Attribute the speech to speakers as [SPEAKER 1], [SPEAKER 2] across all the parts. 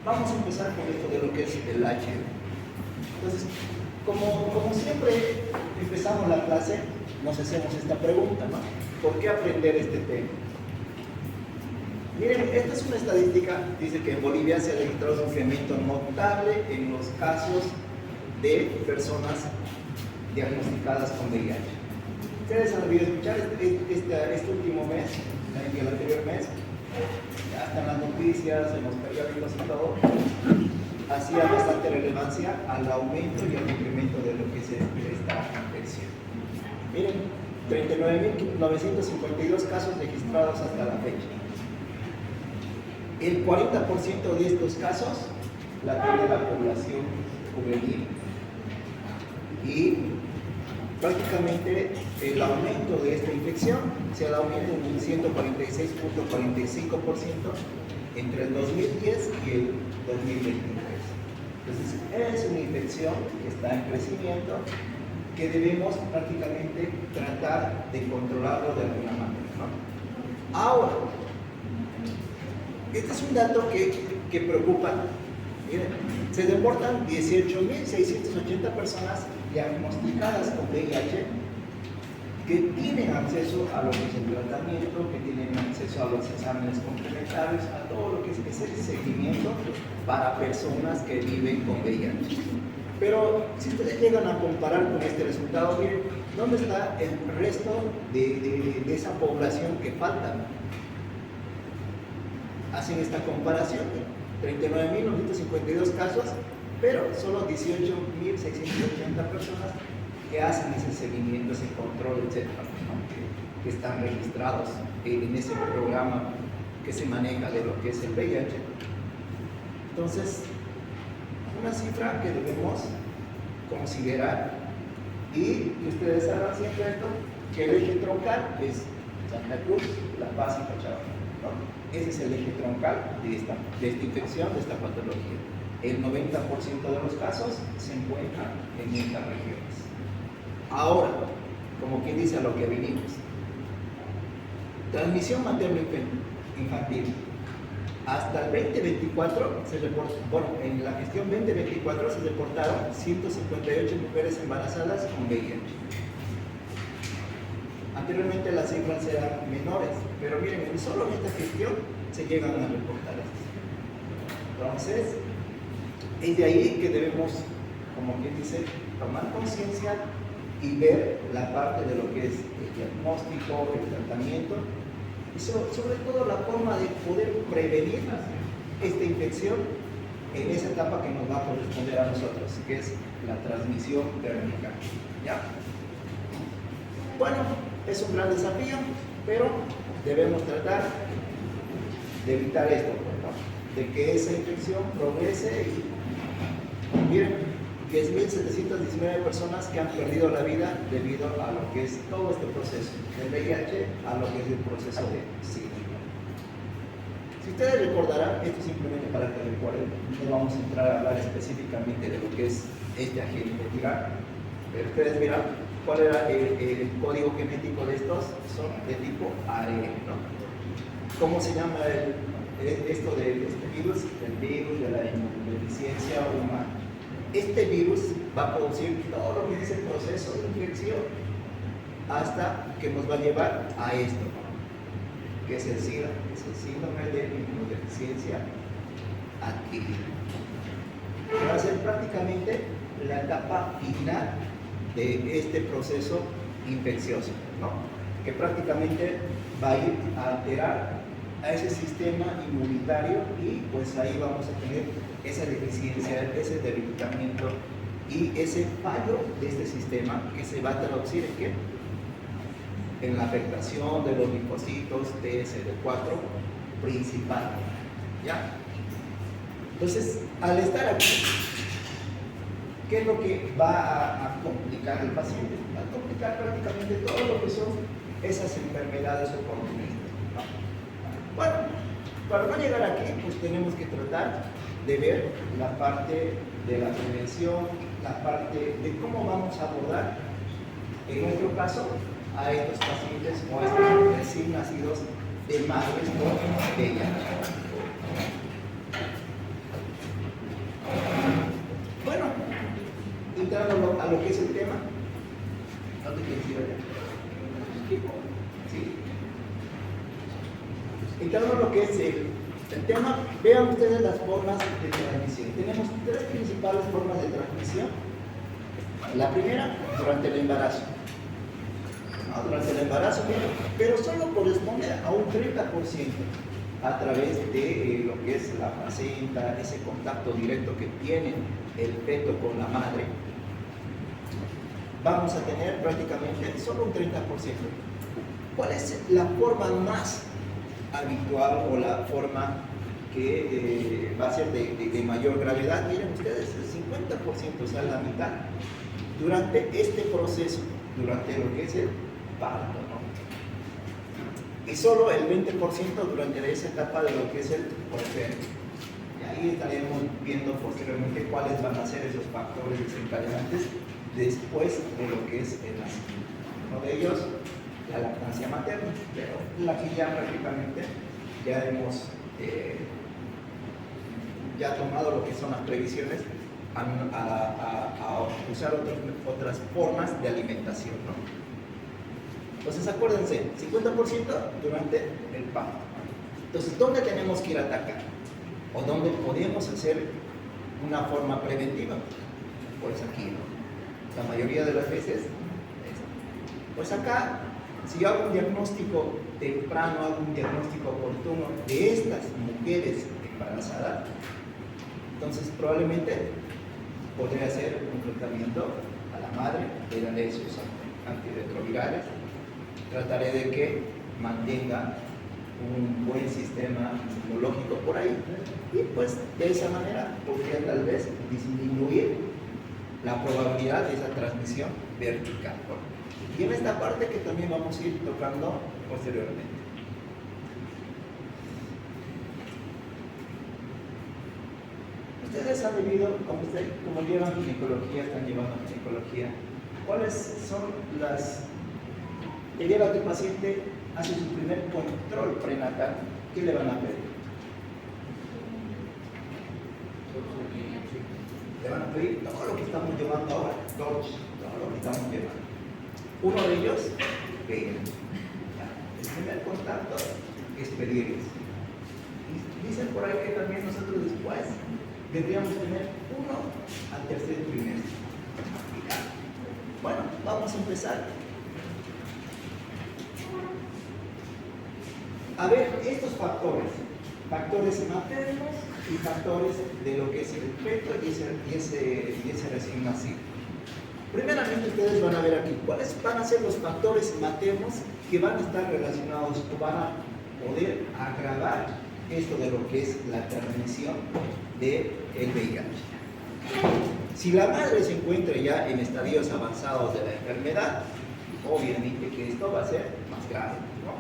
[SPEAKER 1] Vamos a empezar con esto de lo que es el HIV. Entonces, como siempre empezamos la clase, nos hacemos esta pregunta, ¿no? ¿Por qué aprender este tema? Miren, esta es una estadística, dice que en Bolivia se ha registrado un incremento notable en los casos de personas diagnosticadas con VIH. Ustedes han debido escuchar este último mes, el anterior mes, hasta en las noticias, en los periódicos y todo, hacía bastante relevancia al aumento y al incremento de lo que es esta infección. Miren, 39.952 casos registrados hasta la fecha. El 40% de estos casos la tiene la población juvenil. Y prácticamente el aumento de esta infección se ha aumentado en un 146.45% entre el 2010 y el 2023. Entonces, es una infección que está en crecimiento, que debemos prácticamente tratar de controlarlo de alguna manera, ¿no? Ahora, este es un dato que preocupa. Miren, se reportan 18.680 personas diagnosticadas con VIH que tienen acceso a lo que es el tratamiento, que tienen acceso a los exámenes complementarios, a todo lo que es ese seguimiento para personas que viven con VIH. Pero si ustedes llegan a comparar con este resultado, miren, ¿dónde está el resto de esa población que falta? Hacen esta comparación, 39.952 casos, pero solo 18.680 personas que hacen ese seguimiento, ese control, etc., que están registrados en ese programa que se maneja de lo que es el VIH. Entonces, una cifra que debemos considerar, y ustedes sabrán siempre esto, que el eje troncal es Santa Cruz, La Paz y Cochabamba, ¿no? Ese es el eje troncal de esta infección, de esta patología. El 90% de los casos se encuentran en estas regiones. Ahora, como quien dice a lo que vinimos, transmisión materno-infantil. Hasta el 2024 se reportó, bueno, en la gestión 2024 se reportaron 158 mujeres embarazadas con VIH. Anteriormente las cifras eran menores, pero miren, solo en esta gestión se llegan a reportar esto. Entonces, es de ahí que debemos, como quien dice, tomar conciencia y ver la parte de lo que es el diagnóstico, el tratamiento, y sobre todo la forma de poder prevenir esta infección en esa etapa que nos va a corresponder a nosotros, que es la transmisión térmica. ¿Ya? Bueno, es un gran desafío, pero debemos tratar de evitar esto, ¿no? De que esa infección progrese y miren, 10.719 personas que han perdido la vida debido a lo que es todo este proceso del VIH, a lo que es el proceso de SIDA. Si ustedes recordarán, esto simplemente para que recuerden, no vamos a entrar a hablar específicamente de lo que es este agente viral, pero ustedes verán cuál era el código genético de estos, son de tipo ARN, ¿no? ¿Cómo se llama esto de este virus? El virus de la inmunodeficiencia humana. Este virus va a producir todo lo que dice el proceso de infección hasta que nos va a llevar a esto, ¿no? Que es el SIDA, que es el síndrome de inmunodeficiencia adquirida. Que va a ser prácticamente la etapa final de este proceso infeccioso, ¿no? Que prácticamente va a ir a alterar a ese sistema inmunitario y pues ahí vamos a tener esa deficiencia, ese debilitamiento y ese fallo de este sistema que se va a traducir en ¿qué? En la afectación de los linfocitos TSD4 principalmente, ¿ya? Entonces, al estar aquí, ¿qué es lo que va a complicar al paciente? Va a complicar prácticamente todo lo que son esas enfermedades oportunistas, ¿no? Bueno, para no llegar aquí, pues tenemos que tratar de ver la parte de la prevención, la parte de cómo vamos a abordar, en nuestro caso, a estos pacientes o a estos recién nacidos de madres con VIH. lo que es el tema. ¿No te quieres ir allá? ¿Sí? Entrando a lo que es el tema, vean ustedes las formas de transmisión. Tenemos tres principales formas de transmisión. La primera, durante el embarazo. Durante el embarazo, pero solo corresponde a un 30% a través de lo que es la placenta, ese contacto directo que tiene el feto con la madre. Vamos a tener prácticamente solo un 30%. ¿Cuál es la forma más habitual o la forma que va a ser de mayor gravedad? Miren ustedes, el 50%, o sea, la mitad, durante este proceso, durante lo que es el parto, ¿no? Y solo el 20% durante esa etapa de lo que es el puerperio. Y ahí estaremos viendo posteriormente cuáles van a ser esos factores desencadenantes después de lo que es el nacimiento. Uno de ellos, la lactancia materna, pero aquí ya prácticamente ya hemos ya tomado lo que son las previsiones a usar otras formas de alimentación, ¿no? Entonces acuérdense, 50% durante el parto. Entonces, ¿dónde tenemos que ir a atacar? ¿O dónde podemos hacer una forma preventiva? Pues aquí, ¿no? La mayoría de las veces, pues acá, si yo hago un diagnóstico temprano, hago un diagnóstico oportuno de estas mujeres embarazadas, entonces probablemente podría hacer un tratamiento a la madre, le daré sus antirretrovirales, trataré de que mantenga un buen sistema inmunológico por ahí y pues de esa manera podría tal vez disminuir la probabilidad de esa transmisión vertical. Y en esta parte que también vamos a ir tocando posteriormente. Ustedes han vivido, como llevan ginecología, están llevando ginecología, ¿cuáles son las... que lleva tu paciente, hace su primer control prenatal, ¿qué le van a pedir? Le van a pedir todo lo que estamos llevando ahora, todo lo que estamos llevando. Uno de ellos, el primer contacto es pedirles. Y dicen por ahí que también nosotros después deberíamos tener uno al tercer trimestre. Bueno, vamos a empezar. A ver, estos factores maternos y factores de lo que es el feto y ese recién nacido. Primeramente ustedes van a ver aquí cuáles van a ser los factores maternos que van a estar relacionados o van a poder agravar esto de lo que es la transmisión del VIH. Si la madre se encuentra ya en estadios avanzados de la enfermedad, obviamente que esto va a ser más grave, ¿no?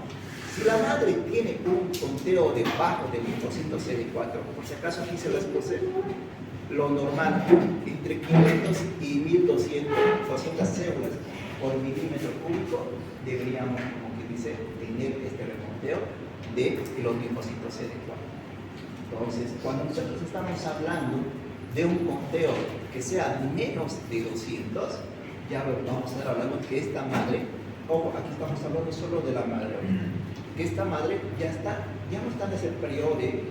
[SPEAKER 1] Si la madre tiene un conteo de bajo de linfocitos CD4, por si acaso aquí se las puse, lo normal, entre 500 y 1200 células por milímetro cúbico, deberíamos, como que dice, tener este reconteo de los linfocitos CD4. Entonces, cuando nosotros estamos hablando de un conteo que sea menos de 200, ya vamos a estar hablando que esta madre, ojo, aquí estamos hablando solo de la madre, que esta madre ya no está en ese periodo de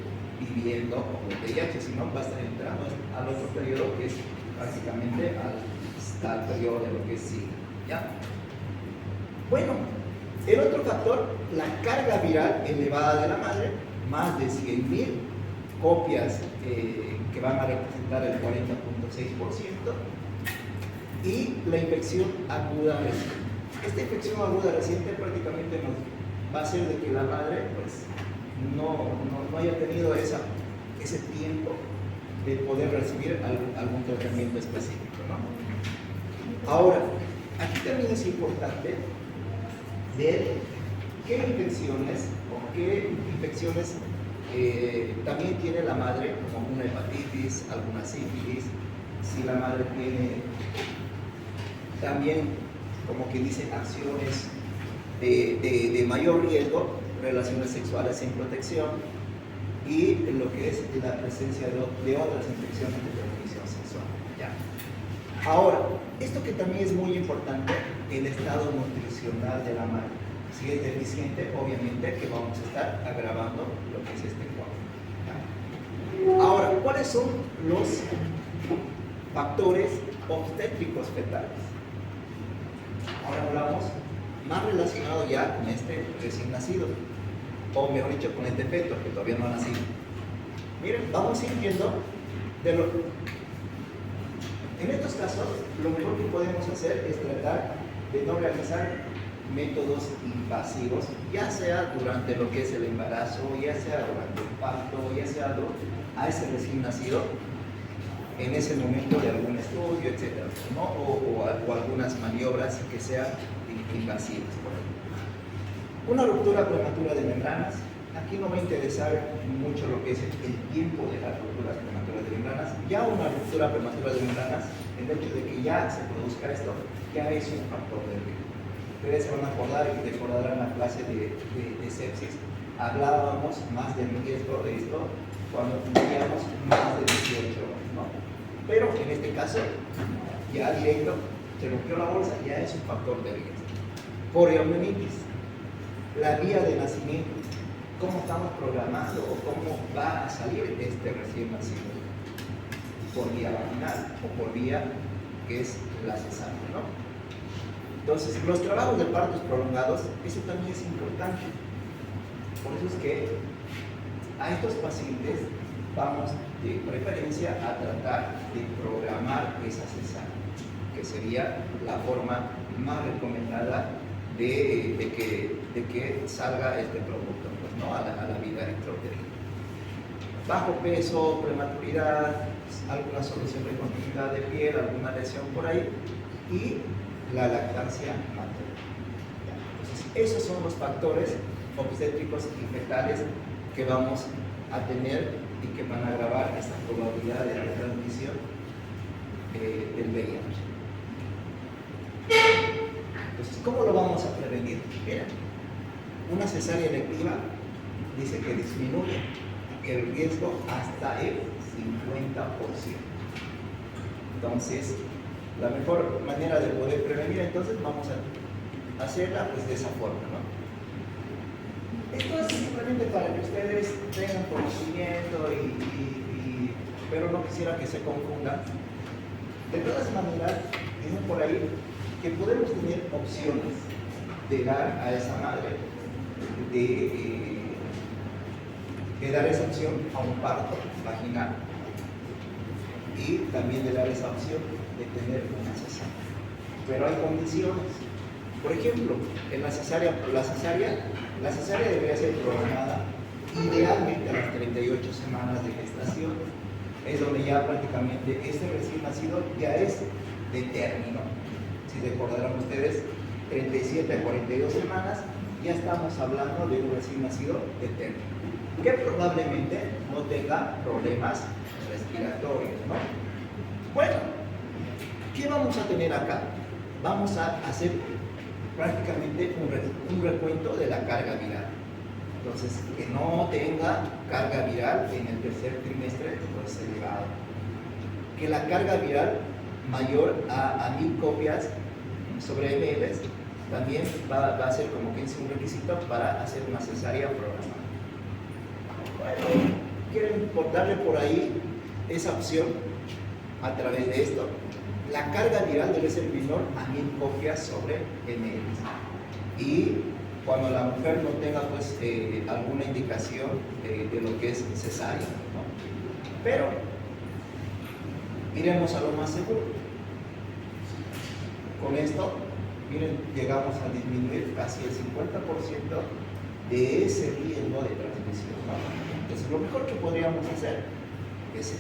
[SPEAKER 1] viviendo con el VIH, sino va a estar entrando al otro periodo que es prácticamente al periodo de lo que es SIDA, ¿ya? Bueno, el otro factor, la carga viral elevada de la madre, más de 100.000 copias que van a representar el 40.6%, y la infección aguda reciente. Esta infección aguda reciente prácticamente nos va a hacer de que la madre pues no haya tenido ese tiempo de poder recibir algún tratamiento específico, ¿no? Ahora, aquí también es importante ver qué infecciones también tiene la madre, como una hepatitis, alguna sífilis, si la madre tiene también, como que dicen, acciones de mayor riesgo, relaciones sexuales sin protección, y lo que es la presencia de otras infecciones de transmisión sexual. ¿Ya? Ahora, esto que también es muy importante, el estado nutricional de la madre. Si es deficiente, obviamente que vamos a estar agravando lo que es este cuadro. Ahora, ¿cuáles son los factores obstétricos fetales? Ahora hablamos más relacionado ya con este recién nacido, o mejor dicho, con este feto que todavía no ha nacido. Miren, vamos a ir viendo de lo. En estos casos, lo mejor que podemos hacer es tratar de no realizar métodos invasivos, ya sea durante lo que es el embarazo, ya sea durante el parto, ya sea a ese recién nacido, en ese momento de algún estudio, etc., ¿no? o algunas maniobras que sean invasivas. Una ruptura prematura de membranas. Aquí no va a interesar mucho lo que es el tiempo de las rupturas prematuras de membranas. Ya una ruptura prematura de membranas, el hecho de que ya se produzca esto, ya es un factor de riesgo. Ustedes se van a acordar y recordarán la clase de sepsis. Hablábamos más del riesgo de esto cuando teníamos más de 18 horas, ¿no? Pero en este caso, ya directo, se rompió la bolsa, ya es un factor de riesgo. Corioamnionitis, la vía de nacimiento. ¿Cómo estamos programando o cómo va a salir este recién nacido? Por vía vaginal o por vía que es la cesárea, ¿no? Entonces, los trabajos de partos prolongados, eso también es importante. Por eso es que a estos pacientes vamos de preferencia a tratar de programar esa cesárea, que sería la forma más recomendada de que salga este producto, pues, ¿no? a la vida intrauterina. Bajo peso, prematuridad, alguna solución de continuidad de piel, alguna lesión por ahí, y la lactancia materna. Entonces, esos son los factores obstétricos y fetales que vamos a tener y que van a agravar esta probabilidad de la transmisión del VIH. Entonces, ¿cómo lo vamos a prevenir? Mira, una cesárea electiva dice que disminuye el riesgo hasta el 50%. Entonces, la mejor manera de poder prevenir, entonces, vamos a hacerla pues de esa forma, ¿no? Esto es simplemente para que ustedes tengan conocimiento, pero no quisiera que se confundan. De todas maneras, dicen por ahí que podemos tener opciones de dar a esa madre, de dar esa opción a un parto vaginal y también de dar esa opción de tener una cesárea. Pero hay condiciones. Por ejemplo, en la cesárea debería ser programada idealmente a las 38 semanas de gestación. Es donde ya prácticamente este recién nacido ya es de término. Si recordarán ustedes, 37 a 42 semanas, ya estamos hablando de un recién nacido de término, que probablemente no tenga problemas respiratorios, ¿no? Bueno, ¿qué vamos a tener acá? Vamos a hacer prácticamente un recuento de la carga viral. Entonces, que no tenga carga viral en el tercer trimestre, pues elevado. Que la carga viral mayor a 1000 copias sobre ml también va a ser como que es un requisito para hacer una cesárea programada. Bueno, quieren darle por ahí esa opción a través de esto. La carga viral debe ser menor a 1000 copias sobre ml. Y cuando la mujer no tenga pues alguna indicación de lo que es cesárea, ¿no? Pero iremos a lo más seguro. Con esto, miren, llegamos a disminuir casi el 50% de ese riesgo de transmisión, ¿no? Entonces, lo mejor que podríamos hacer es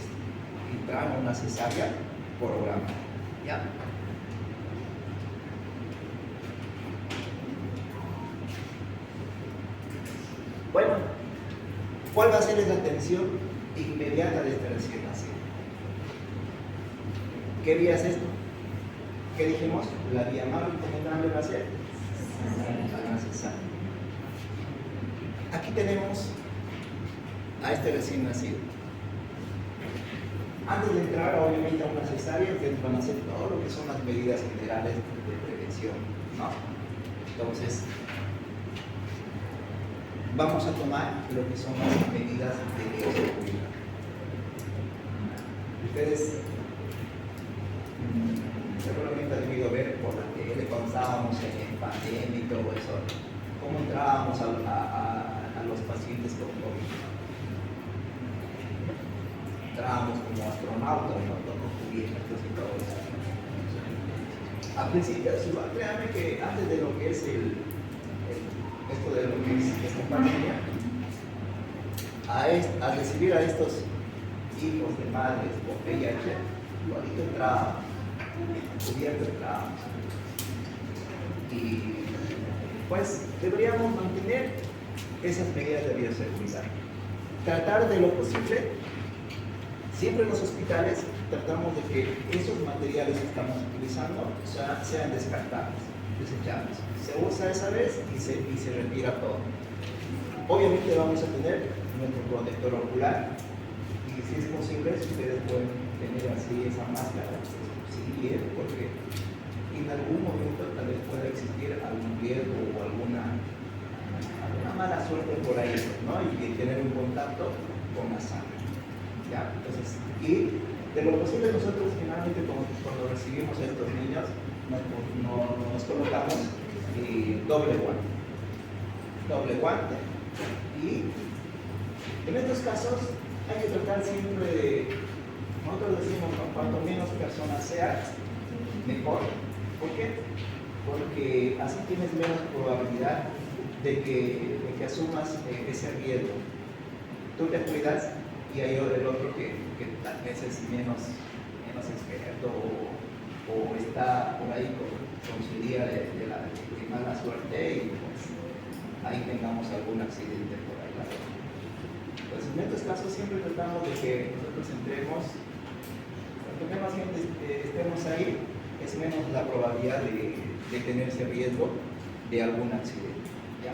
[SPEAKER 1] entrar en una cesárea programada, ¿ya? Bueno, ¿cuál va a ser la atención inmediata de este recién nacido? ¿Qué vía es esto? ¿Qué dijimos? La vía más recomendable va a ser la cesárea. Aquí tenemos a este recién nacido. Antes de entrar, obviamente, a una cesárea, ustedes van a hacer todo lo que son las medidas generales de prevención, ¿no? Entonces, vamos a tomar lo que son las medidas de bioseguridad. Ustedes seguramente han debido ver por la tele cuando estábamos en pandemia y todo eso, cómo entrábamos a los pacientes con COVID. Entrábamos como astronautas, ¿no? Con cubiertos y todo eso. A principios, créanme que antes de lo que es esto de lo que es esta pandemia, a recibir a estos hijos de madres con VIH, igualito entrábamos, cubierto entrábamos. Y pues deberíamos mantener esas medidas de bioseguridad. Tratar de lo posible, siempre en los hospitales, tratamos de que esos materiales que estamos utilizando sean descartables, desechables. Se usa esa vez y se retira todo. Obviamente vamos a tener nuestro protector ocular y si es posible, si ustedes pueden tener así esa máscara, sí, porque en algún momento tal vez pueda existir algún riesgo o alguna mala suerte por ahí, ¿no? Y tener un contacto con la sangre. ¿Ya? Entonces, y de lo posible nosotros finalmente cuando recibimos a estos niños nos colocamos doble guante y en estos casos hay que tratar siempre de, nosotros decimos, ¿no? Cuanto menos personas sea, mejor. ¿Por qué? Porque así tienes menos probabilidad de que asumas ese riesgo. Tú te cuidas y hay el otro que tal vez es menos experto o está por ahí con su día de mala suerte y pues ahí tengamos algún accidente por ahí. Pues en estos casos siempre tratamos de que nosotros entremos, cuanto menos gente estemos ahí, es menos la probabilidad de tener ese riesgo de algún accidente. ¿Ya?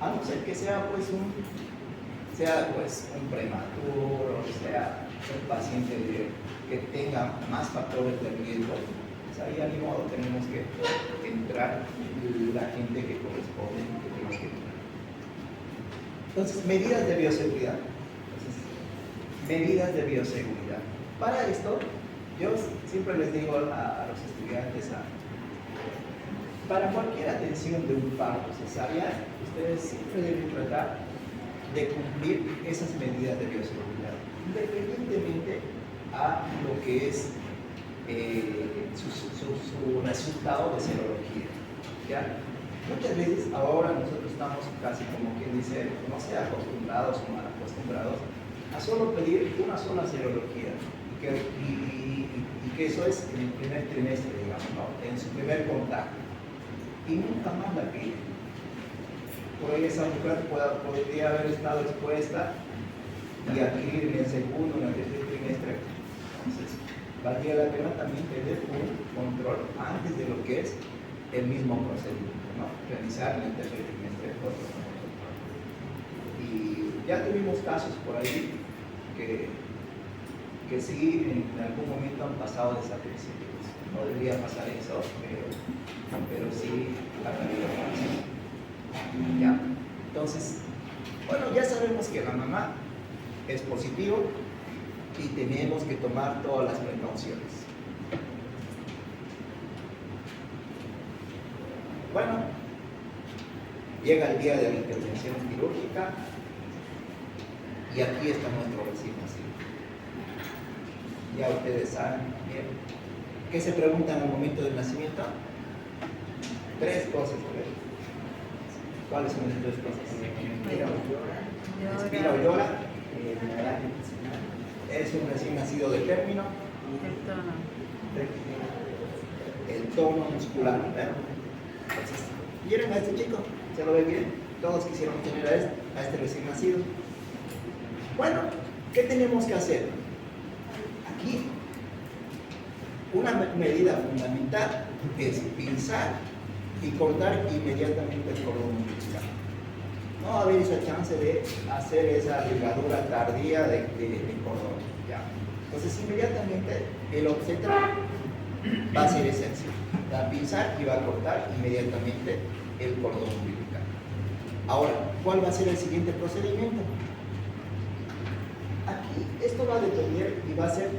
[SPEAKER 1] A no ser que sea pues un prematuro, sea un paciente que tenga más factores de riesgo, pues ahí a ni modo tenemos que entrar la gente que corresponde, que tenemos que entrar. Entonces, medidas de bioseguridad. Medidas de bioseguridad. Para esto, yo siempre les digo a los estudiantes, para cualquier atención de un parto cesárea, ustedes siempre deben tratar de cumplir esas medidas de bioseguridad, independientemente a lo que es su resultado de serología. ¿Ya? Muchas veces ahora nosotros estamos casi como quien dice, no sé, acostumbrados o mal acostumbrados a solo pedir una sola serología y que eso es en el primer trimestre, digamos, ¿no? En su primer contacto y nunca más la piden. Por ahí esa mujer podría haber estado expuesta y adquirir en el segundo, en el tercer trimestre. Entonces, valdría la pena también tener un control antes de lo que es el mismo procedimiento, ¿no? Realizar en el tercer trimestre otro control. Y ya tuvimos casos por ahí que sí en algún momento han pasado desapercibidos. No debería pasar eso, pero sí ha habido casos. ¿Ya? Entonces, bueno, ya sabemos que la mamá es positivo y tenemos que tomar todas las precauciones. Bueno, llega el día de la intervención quirúrgica y aquí está nuestro recién nacido. Ya ustedes saben bien. ¿Qué se pregunta en el momento del nacimiento? Tres cosas. ¿Cuáles son las tres cosas? Respira o llora. Es un recién nacido de término. El tono muscular. Entonces, ¿vieron a este chico? ¿Se lo ve bien? Todos quisieron tener a este recién nacido. Bueno, ¿qué tenemos que hacer? Aquí, una medida fundamental es pinzar y cortar inmediatamente el cordón umbilical. No va a haber esa chance de hacer esa ligadura tardía de cordón. ¿Ya? Entonces inmediatamente el obstetra va a hacer esa acción, va a pinzar y va a cortar inmediatamente el cordón umbilical. Ahora, ¿cuál va a ser el siguiente procedimiento? Aquí esto va a depender y va a ser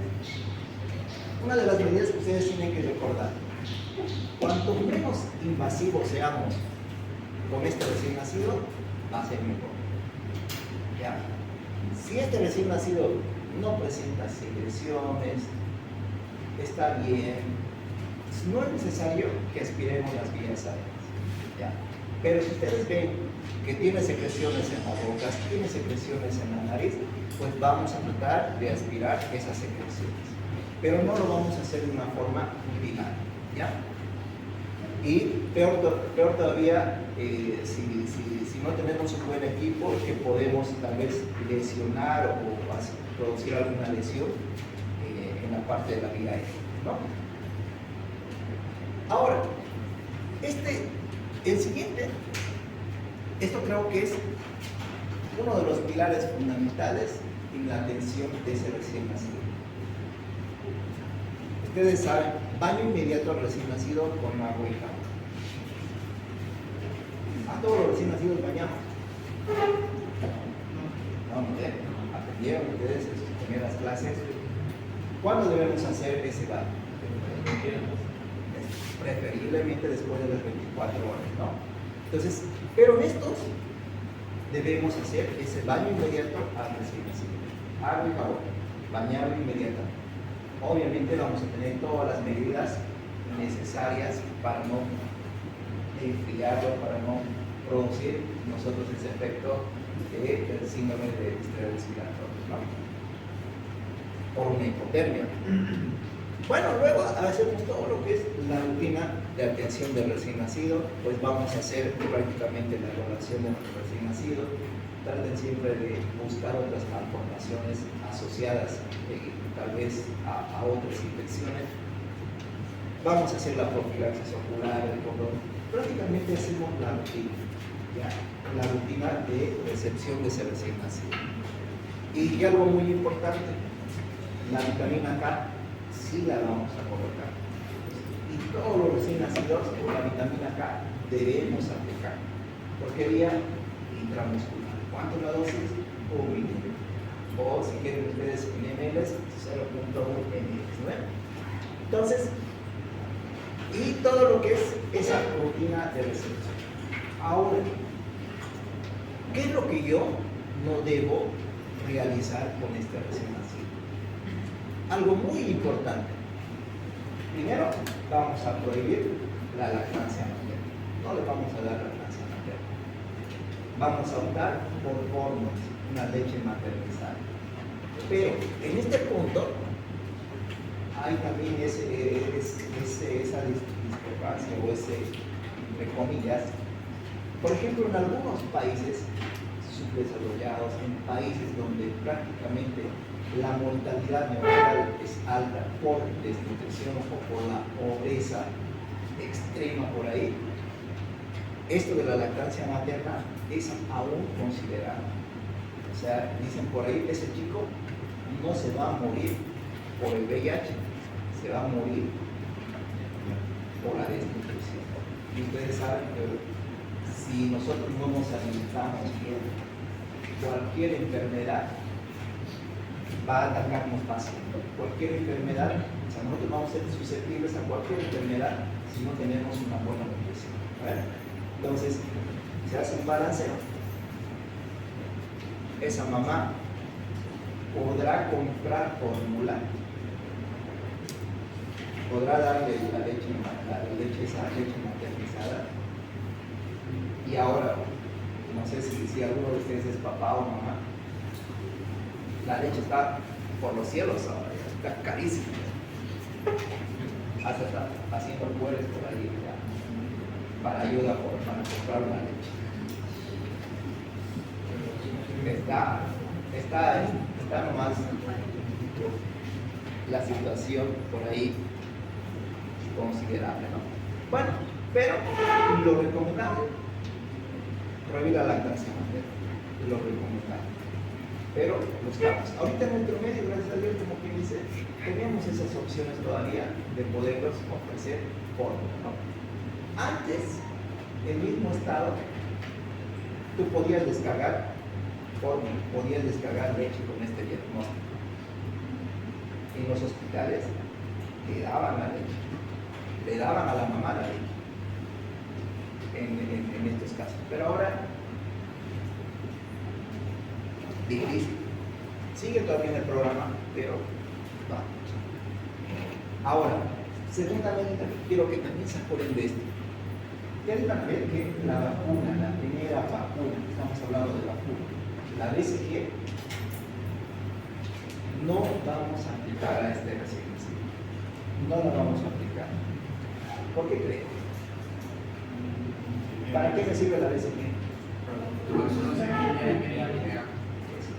[SPEAKER 1] una de las medidas que ustedes tienen que recordar. Cuanto menos invasivos seamos con este recién nacido, va a ser mejor. ¿Ya? Si este recién nacido no presenta secreciones, está bien, no es necesario que aspiremos las vías aéreas. ¿Ya? Pero si ustedes ven que tiene secreciones en las bocas, tiene secreciones en la nariz, pues vamos a tratar de aspirar esas secreciones. Pero no lo vamos a hacer de una forma final. ¿Ya? Y peor todavía, si no tenemos un buen equipo, que podemos tal vez lesionar o producir alguna lesión en la parte de la vía aérea, ¿no? Ahora, el siguiente, esto creo que es uno de los pilares fundamentales en la atención de ese recién nacido. Ustedes saben, baño inmediato al recién nacido con agua y jabón. A todos los recién nacidos bañamos. No, aprendieron ustedes en sus primeras clases. ¿Cuándo debemos hacer ese baño? Preferiblemente después de las 24 horas, ¿no? Entonces, pero en estos debemos hacer ese baño inmediato al recién nacido. Agua y jabón, bañarlo inmediatamente. Obviamente vamos a tener todas las medidas necesarias para no enfriarlo, para no producir nosotros ese efecto del síndrome de estrés respiratorio, ¿no? Por una hipotermia. Bueno, luego hacemos todo lo que es la rutina de atención del recién nacido, pues vamos a hacer prácticamente la evaluación de nuestro recién nacido. Traten siempre de buscar otras malformaciones asociadas tal vez a otras infecciones. Vamos a hacer la profilaxis ocular, el cordón. Prácticamente hacemos la rutina, ¿ya? La rutina de recepción de ese recién nacido. Y algo muy importante, la vitamina K sí la vamos a colocar. Y todos los recién nacidos con la vitamina K debemos aplicar. ¿Por qué vía? Intramuscular. ¿Cuánto es la dosis? 1 milímetro. O si quieren ustedes en ml, 0.1 ml, ¿no? Entonces, y todo lo que es esa rutina de recepción. Ahora, ¿qué es lo que yo no debo realizar con este recién nacido? Algo muy importante. Primero, vamos a prohibir la lactancia materna. No le vamos a dar lactancia materna. Vamos a optar por fórmulas, una leche maternizada. Pero en este punto hay también esa discrepancia o entre comillas. Por ejemplo, en algunos países subdesarrollados, en países donde prácticamente la mortalidad neonatal es alta por desnutrición o por la pobreza extrema por ahí, esto de la lactancia materna es aún considerado. O sea, dicen por ahí, ese chico no se va a morir por el VIH, se va a morir por la desnutrición. Y ustedes saben que si nosotros no nos alimentamos bien, cualquier enfermedad va a atacarnos fácilmente. Cualquier enfermedad, o sea, nosotros vamos a ser susceptibles a cualquier enfermedad si no tenemos una buena nutrición. ¿Vale? Entonces, se hace un balanceo. Esa mamá podrá comprar fórmula, podrá darle esa leche maternizada. Y ahora, no sé si alguno de ustedes es papá o mamá, la leche está por los cielos ahora, está carísima. Hasta está haciendo cueres por ahí ya, para ayuda para comprar una leche. Está nomás la situación por ahí considerable, ¿no? Bueno, pero lo recomendable, prohibir la lactancia materna, lo recomendable. pero buscamos. Ahorita en nuestro medio, gracias a Dios, como quien dice, tenemos esas opciones todavía de poderlos ofrecer fórmula, ¿no? Antes, el mismo Estado, tú podías descargar fórmula, podías descargar leche con este diagnóstico. En los hospitales le daban la leche, le daban a la mamá la leche, en estos casos. Pero ahora, difícil. Sigue todavía en el programa, pero va. Ahora, segundamente, quiero que también se acuerden de esto. Tienen que ver que la vacuna, la primera vacuna, estamos hablando de vacuna, la BCG, no vamos a aplicar a este recién nacido. No la vamos a aplicar. ¿Por qué creen? ¿Para qué me sirve la BCG?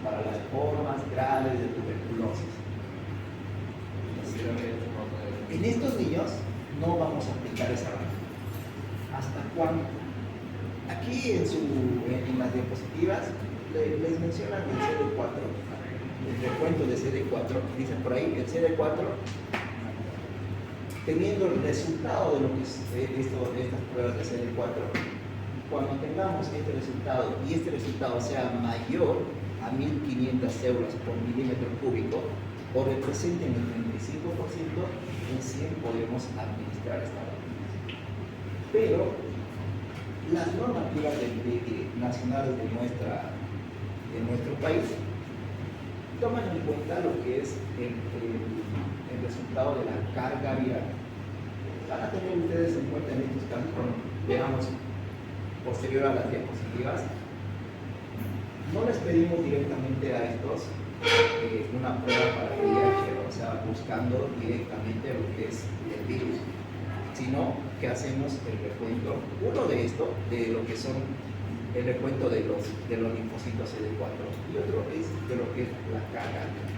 [SPEAKER 1] Para las formas graves de tuberculosis. En estos niños no vamos a aplicar esa vacuna. ¿Hasta cuándo? Aquí en las diapositivas les mencionan el CD4, el recuento de CD4, dicen por ahí, el CD4, teniendo el resultado de lo que es estas pruebas de CD4, cuando tengamos este resultado y este resultado sea mayor a 1.500 euros por milímetro cúbico o representen el 35%, recién podemos administrar esta vacuna. Pero las normativas nacionales de nuestro país toman en cuenta lo que es el resultado de la carga viral. Van a tener ustedes en cuenta en estos casos, cuando veamos posterior a las diapositivas, no les pedimos directamente a estos una prueba para VIH, o sea, buscando directamente lo que es el virus, sino que hacemos el recuento, uno de esto, de lo que son el recuento de los linfocitos CD4 y otro es de lo que es la carga viral.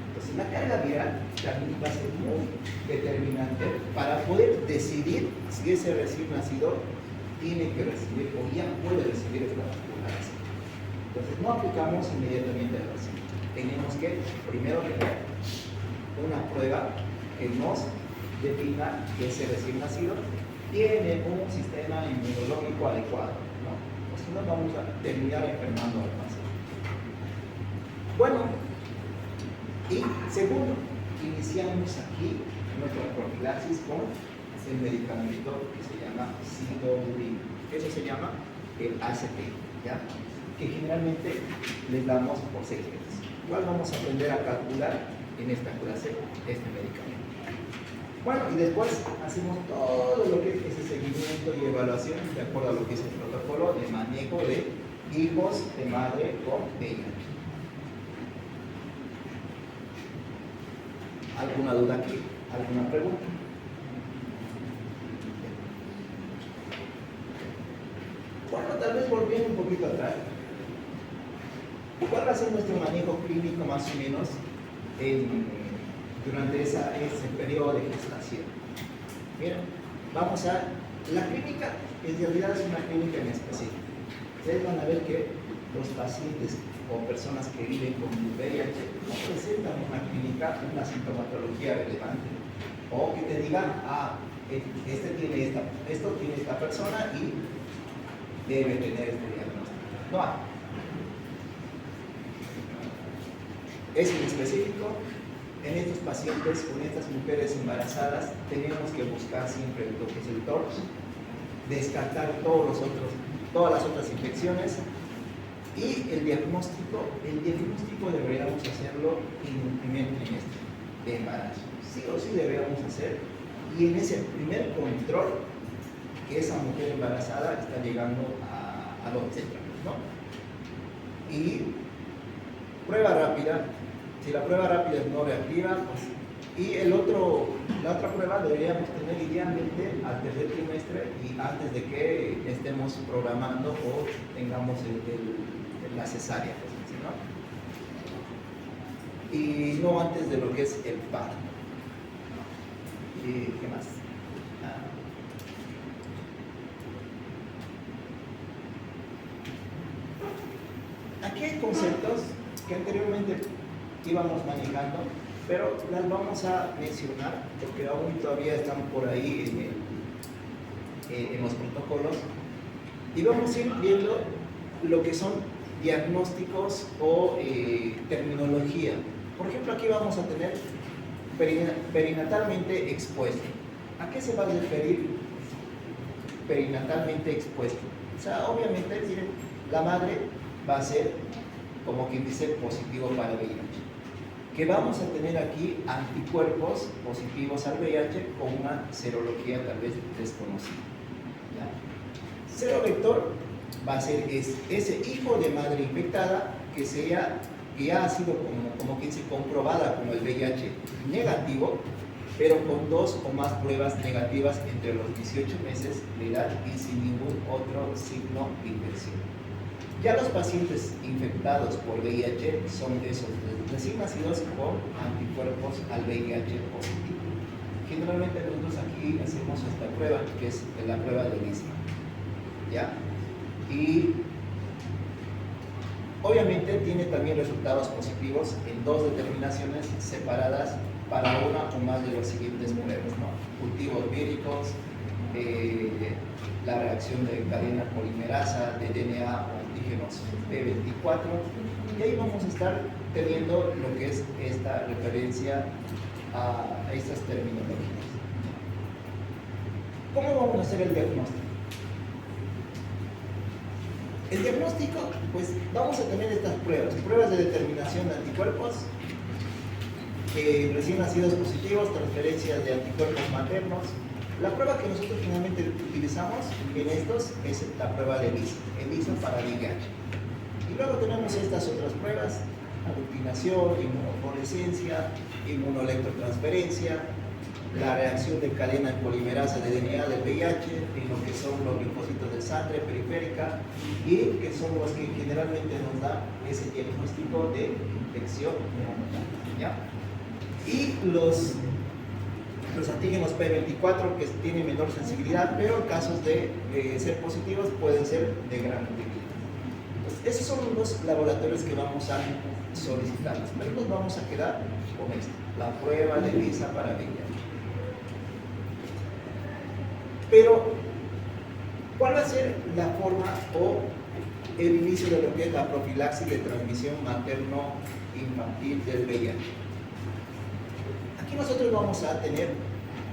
[SPEAKER 1] Entonces la carga viral también va a ser muy determinante para poder decidir si ese recién nacido tiene que recibir o ya puede recibir esta vacuna. Entonces no aplicamos inmediatamente la vacuna. Tenemos que primero tener una prueba que nos defina que ese recién nacido tiene un sistema inmunológico adecuado, ¿no? O si no, vamos a terminar enfermando al paciente. Bueno, y segundo, iniciamos aquí nuestra profilaxis con el medicamento que se llama Sidolin. Eso se llama el ACT, ¿ya? Que generalmente les damos por 6 meses. Igual vamos a aprender a calcular en esta clase este medicamento. Bueno, y después hacemos todo lo que es ese seguimiento y evaluación de acuerdo a lo que es el protocolo de manejo de hijos de madre con VIH. ¿Alguna duda aquí? ¿Alguna pregunta? Bueno, tal vez volviendo un poquito atrás. ¿Cuál va a ser nuestro manejo clínico más o menos durante ese periodo de gestación? Miren, vamos a... La clínica en realidad es una clínica en específico. Ustedes van a ver que los pacientes o personas que viven con VIH no presentan una clínica, una sintomatología relevante. O que te digan, esto tiene esta persona y debe tener este diagnóstico. No hay. Es en específico, en estos pacientes, con estas mujeres embarazadas, tenemos que buscar siempre lo que es el TORCH, descartar todas las otras infecciones y el diagnóstico deberíamos hacerlo en el primer trimestre de embarazo. Sí o sí deberíamos hacer, y en ese primer control que esa mujer embarazada está llegando a los 8 años, ¿no? Y prueba rápida. Si la prueba rápida es no reactiva, pues, y la otra prueba deberíamos tener idealmente al tercer trimestre y antes de que estemos programando o tengamos la cesárea, pues, ¿no? Y no antes de lo que es el parto. ¿Qué más? Aquí hay conceptos que anteriormente íbamos manejando, pero las vamos a mencionar porque aún todavía están por ahí en los protocolos, y vamos a ir viendo lo que son diagnósticos o terminología. Por ejemplo, aquí vamos a tener perinatalmente expuesto. ¿A qué se va a referir perinatalmente expuesto? O sea, obviamente, miren, la madre va a ser, como quien dice, positivo para el VIH. Que vamos a tener aquí anticuerpos positivos al VIH con una serología tal vez desconocida. ¿Ya? Cero vector va a ser ese hijo de madre infectada que ya ha sido como quien se comprobada como el VIH negativo, pero con 2 o más pruebas negativas entre los 18 meses de edad y sin ningún otro signo de infección. Ya los pacientes infectados por VIH son esos recién nacidos con anticuerpos al VIH positivo. Generalmente nosotros aquí hacemos esta prueba, que es la prueba de ELISA. ¿Ya? Y obviamente tiene también resultados positivos en 2 determinaciones separadas para una o más de los siguientes pruebas, ¿no? Cultivos víricos, la reacción de cadena polimerasa de DNA o antígenos P24, y ahí vamos a estar teniendo lo que es esta referencia a estas terminologías. ¿Cómo vamos a hacer el diagnóstico? El diagnóstico, pues vamos a tener estas pruebas de determinación de anticuerpos, recién nacidos positivos, transferencias de anticuerpos maternos. La prueba que nosotros finalmente utilizamos en estos es la prueba de ELISA para VIH. Y luego tenemos estas otras pruebas: aglutinación, inmunofluorescencia, inmunoelectrotransferencia, la reacción de cadena polimerasa de DNA del VIH, en lo que son los linfocitos de sangre periférica, y que son los que generalmente nos dan ese diagnóstico de infección neonatal, ¿ya? Y los antígenos P24, que tienen menor sensibilidad, pero en casos de ser positivos pueden ser de gran utilidad. Entonces, esos son los laboratorios que vamos a solicitar, pero nos vamos a quedar con esto: la prueba de ELISA para VIH. Pero, ¿cuál va a ser la forma o el inicio de lo que es la profilaxis de transmisión materno-infantil del VIH? Aquí nosotros vamos a tener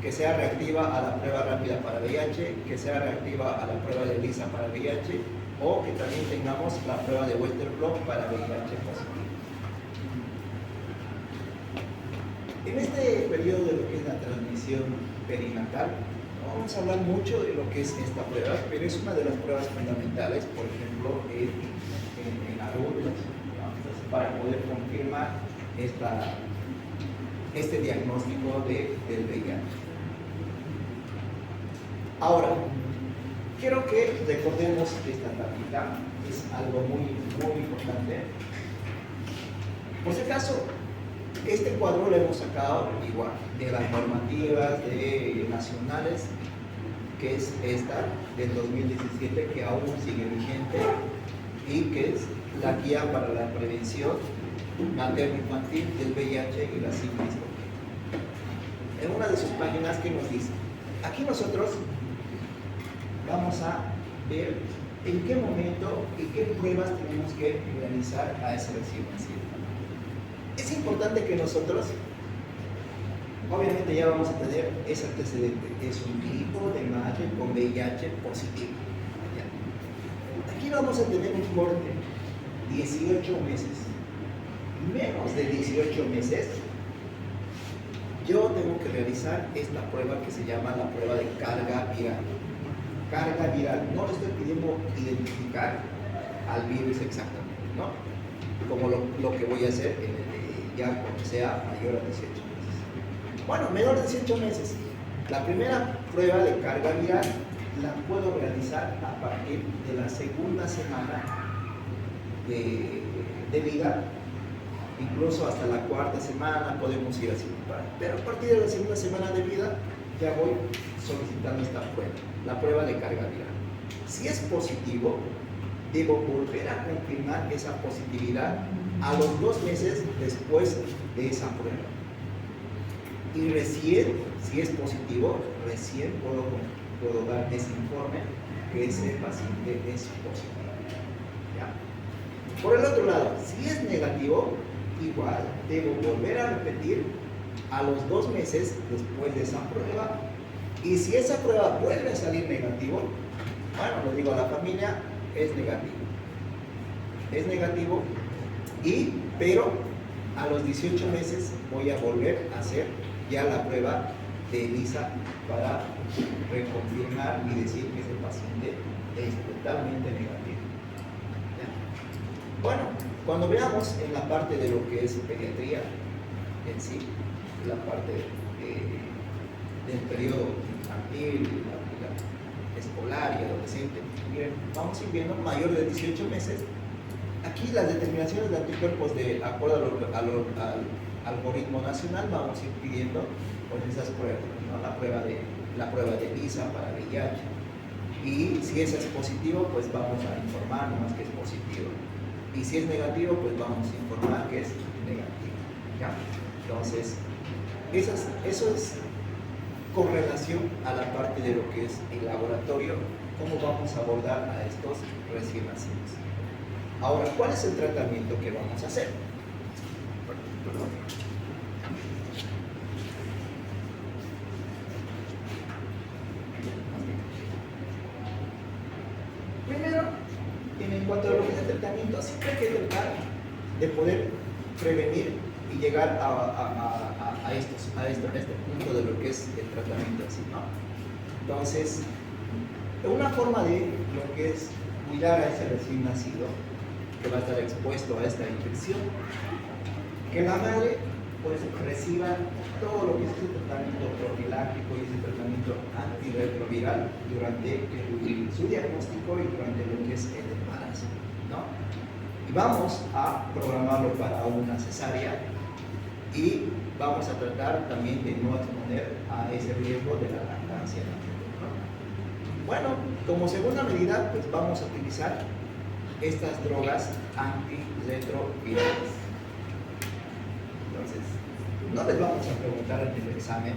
[SPEAKER 1] que sea reactiva a la prueba rápida para VIH, que sea reactiva a la prueba de ELISA para VIH, o que también tengamos la prueba de Western blot para VIH positivo. En este periodo de lo que es la transmisión perinatal, no vamos a hablar mucho de lo que es esta prueba, pero es una de las pruebas fundamentales, por ejemplo, en adultos, ¿no? Para poder confirmar este diagnóstico del VIH. Ahora, quiero que recordemos esta táctica, es algo muy, muy importante. Por si acaso, este cuadro lo hemos sacado igual de las normativas nacionales, que es esta del 2017, que aún sigue vigente, y que es la guía para la prevención materno-infantil del VIH y la sífilis. En una de sus páginas, que nos dice, aquí nosotros vamos a ver en qué momento y qué pruebas tenemos que realizar a ese recién nacido. Es importante que nosotros, obviamente ya vamos a tener ese antecedente, es un hijo de madre con VIH positivo. ¿Ya? Aquí vamos a tener un corte, 18 meses, menos de 18 meses, yo tengo que realizar esta prueba que se llama la prueba de carga viral. Carga viral, no le estoy pidiendo identificar al virus exactamente, ¿no? Como lo que voy a hacer ya cuando sea mayor a 18 meses. Bueno, menor de 18 meses. La primera prueba de carga viral la puedo realizar a partir de la segunda semana de vida, incluso hasta la cuarta semana podemos ir así. Pero a partir de la segunda semana de vida ya voy solicitando esta prueba, la prueba de carga viral. Si es positivo, debo volver a confirmar esa positividad a los 2 meses después de esa prueba. Y recién, si es positivo, recién puedo dar ese informe que ese paciente es positivo. ¿Ya? Por el otro lado, si es negativo, igual debo volver a repetir a los 2 meses después de esa prueba. Y si esa prueba vuelve a salir negativo, bueno, le digo a la familia, es negativo. Es negativo, pero a los 18 meses voy a volver a hacer ya la prueba de ELISA para reconfirmar y decir que ese paciente es totalmente negativo. ¿Ya? Bueno, cuando veamos en la parte de lo que es pediatría en sí, la parte del periodo infantil, la escolar y adolescente, miren, vamos a ir viendo mayor de 18 meses. Aquí las determinaciones de anticuerpos de acuerdo al algoritmo nacional vamos a ir pidiendo con esas pruebas, ¿no? La prueba de ELISA para VIH. Y si ese es positivo, pues vamos a informar nomás que es positivo. Y si es negativo, pues vamos a informar que es negativo. ¿Ya? Entonces, eso es con relación a la parte de lo que es el laboratorio, cómo vamos a abordar a estos recién nacidos. Ahora, ¿cuál es el tratamiento que vamos a hacer? Perdón. Primero, en cuanto a lo que es el tratamiento, siempre hay que tratar de poder prevenir y llegar a este punto de lo que es el tratamiento así, ¿no? Entonces, una forma de lo que es cuidar a ese recién nacido que va a estar expuesto a esta infección, que la madre pues reciba todo lo que es el tratamiento profiláctico y ese tratamiento antirretroviral durante su diagnóstico y durante lo que es el embarazo, ¿no? Y vamos a programarlo para una cesárea y vamos a tratar también de no exponer a ese riesgo de la lactancia, ¿no? Bueno, como segunda medida, pues vamos a utilizar estas drogas antirretrovirales. Entonces, no les vamos a preguntar en el examen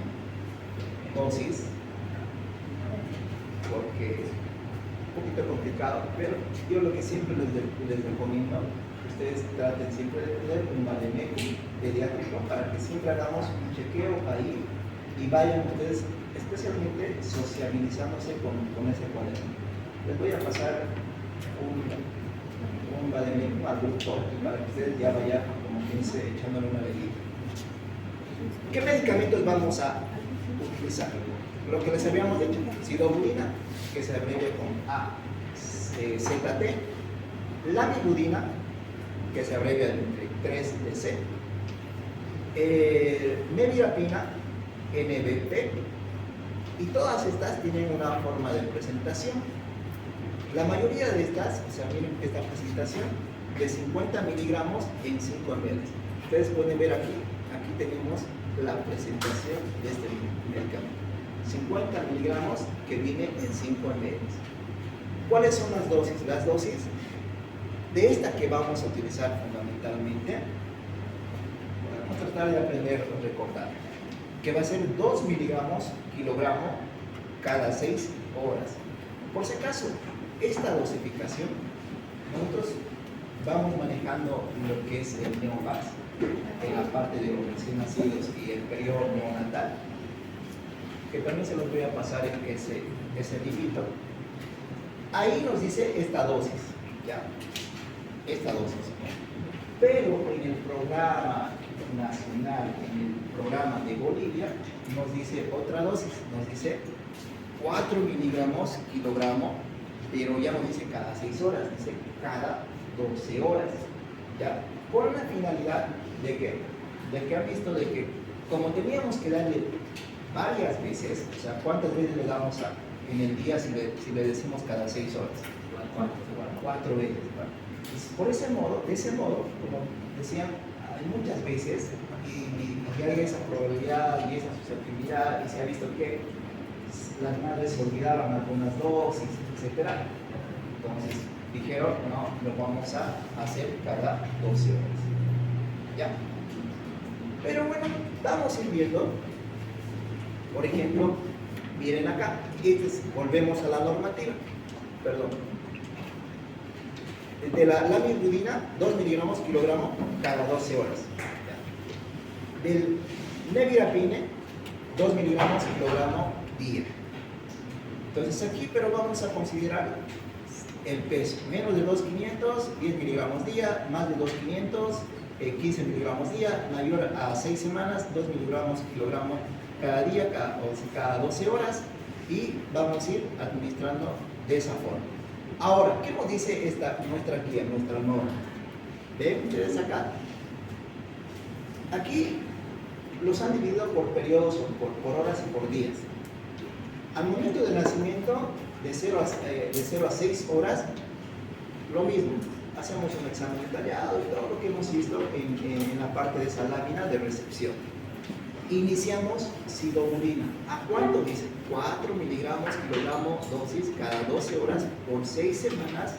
[SPEAKER 1] dosis, porque es un poquito complicado, pero yo lo que siempre les recomiendo, ustedes traten siempre de tener un vademecum pediátrico para que siempre hagamos un chequeo ahí y vayan ustedes especialmente sociabilizándose con ese cuaderno. Les voy a pasar un vademecum al doctor para que ustedes ya vayan, como quien dice, echándole una velita. ¿Qué medicamentos vamos a utilizar? Lo que les habíamos dicho, sidobudina, que se abrevia con AZT, lamivudina, que se abrevia entre 3DC, nevirapina, NBP, y todas estas tienen una forma de presentación. La mayoría de estas, o sea, miren esta presentación, de 50 miligramos en 5 ml. Ustedes pueden ver aquí tenemos la presentación de este medicamento. 50 miligramos que viene en 5 ml. ¿Cuáles son las dosis? Las dosis de esta que vamos a utilizar fundamentalmente, vamos a tratar de aprender a recordar, que va a ser 2 miligramos kilogramo cada 6 horas. Por si acaso, esta dosificación, nosotros vamos manejando lo que es el Neovax, en la parte de los recién nacidos y el periodo neonatal, que también se los voy a pasar en ese librito. Ahí nos dice esta dosis, ¿ya? Esta dosis. Pero en el programa nacional, en el programa de Bolivia, nos dice otra dosis, nos dice 4 miligramos kilogramo, pero ya nos dice cada 6 horas, dice cada 12 horas, ¿ya? Por una finalidad de que han visto de que como teníamos que darle varias veces, o sea, ¿cuántas veces le damos en el día si le decimos cada 6 horas? 4 veces, ¿no? Por ese modo, de ese modo, como decían, hay muchas veces y hay esa probabilidad y esa susceptibilidad y se ha visto que las madres se olvidaban algunas dosis, etc. Entonces, dijeron, no, lo vamos a hacer cada 12 horas. ¿Ya? Pero bueno, vamos a ir viendo. Por ejemplo, miren acá, volvemos a la normativa. Perdón. De la lamivudina, 2 miligramos kilogramo cada 12 horas. ¿Ya? Del nevirapine, 2 miligramos kilogramo día. Entonces aquí, pero vamos a considerar el peso. Menos de 2,500, 10 miligramos día, más de 2,500, 15 miligramos día, mayor a 6 semanas, 2 miligramos kilogramo cada día, cada 12 horas, y vamos a ir administrando de esa forma. Ahora, ¿qué nos dice nuestra guía, nuestra norma? ¿Ven ustedes acá? Aquí los han dividido por periodos, por horas y por días. Al momento del nacimiento, de 0 a 6 horas, lo mismo. Hacemos un examen detallado y todo lo que hemos visto en la parte de esa lámina de recepción. Iniciamos sidomulina. ¿A cuánto dice? 4 miligramos kilogramo dosis cada 12 horas por 6 semanas,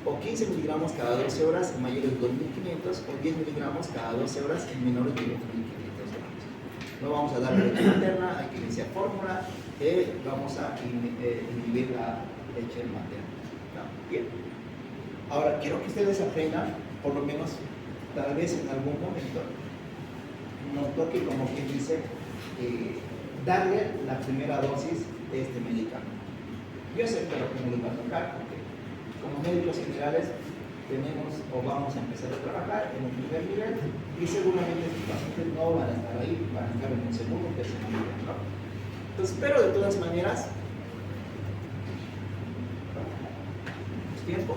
[SPEAKER 1] o 15 miligramos cada 12 horas en mayores de 2.500, o 10 miligramos cada 12 horas en menores de 2.500 gramos. No vamos a dar leche materna, hay que iniciar fórmula, vamos a inhibir la leche materna. ¿No? Bien. Ahora, quiero que ustedes aprendan, por lo menos, tal vez en algún momento, nos toque, como quien dice, darle la primera dosis de este medicamento. Yo sé que lo que nos va a tocar, porque como médicos generales tenemos o vamos a empezar a trabajar en un primer nivel, y seguramente estos pacientes no van a estar ahí, van a estar en un segundo o tercer nivel, ¿no? Entonces, pero de todas maneras, tiempo.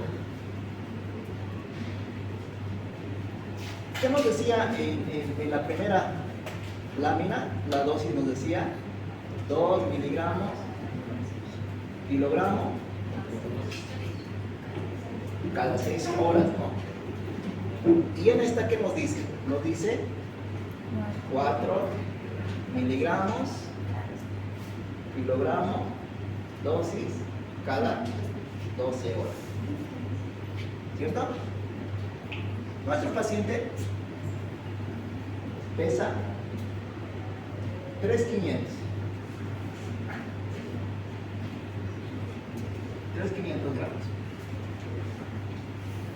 [SPEAKER 1] ¿Qué nos decía en la primera lámina? La dosis nos decía 2 miligramos kilogramo cada 6 horas, ¿no? Y en esta, ¿qué nos dice? Nos dice 4 miligramos kilogramo dosis cada 12 horas. ¿Cierto? Nuestro paciente pesa 3,500. 3,500 gramos.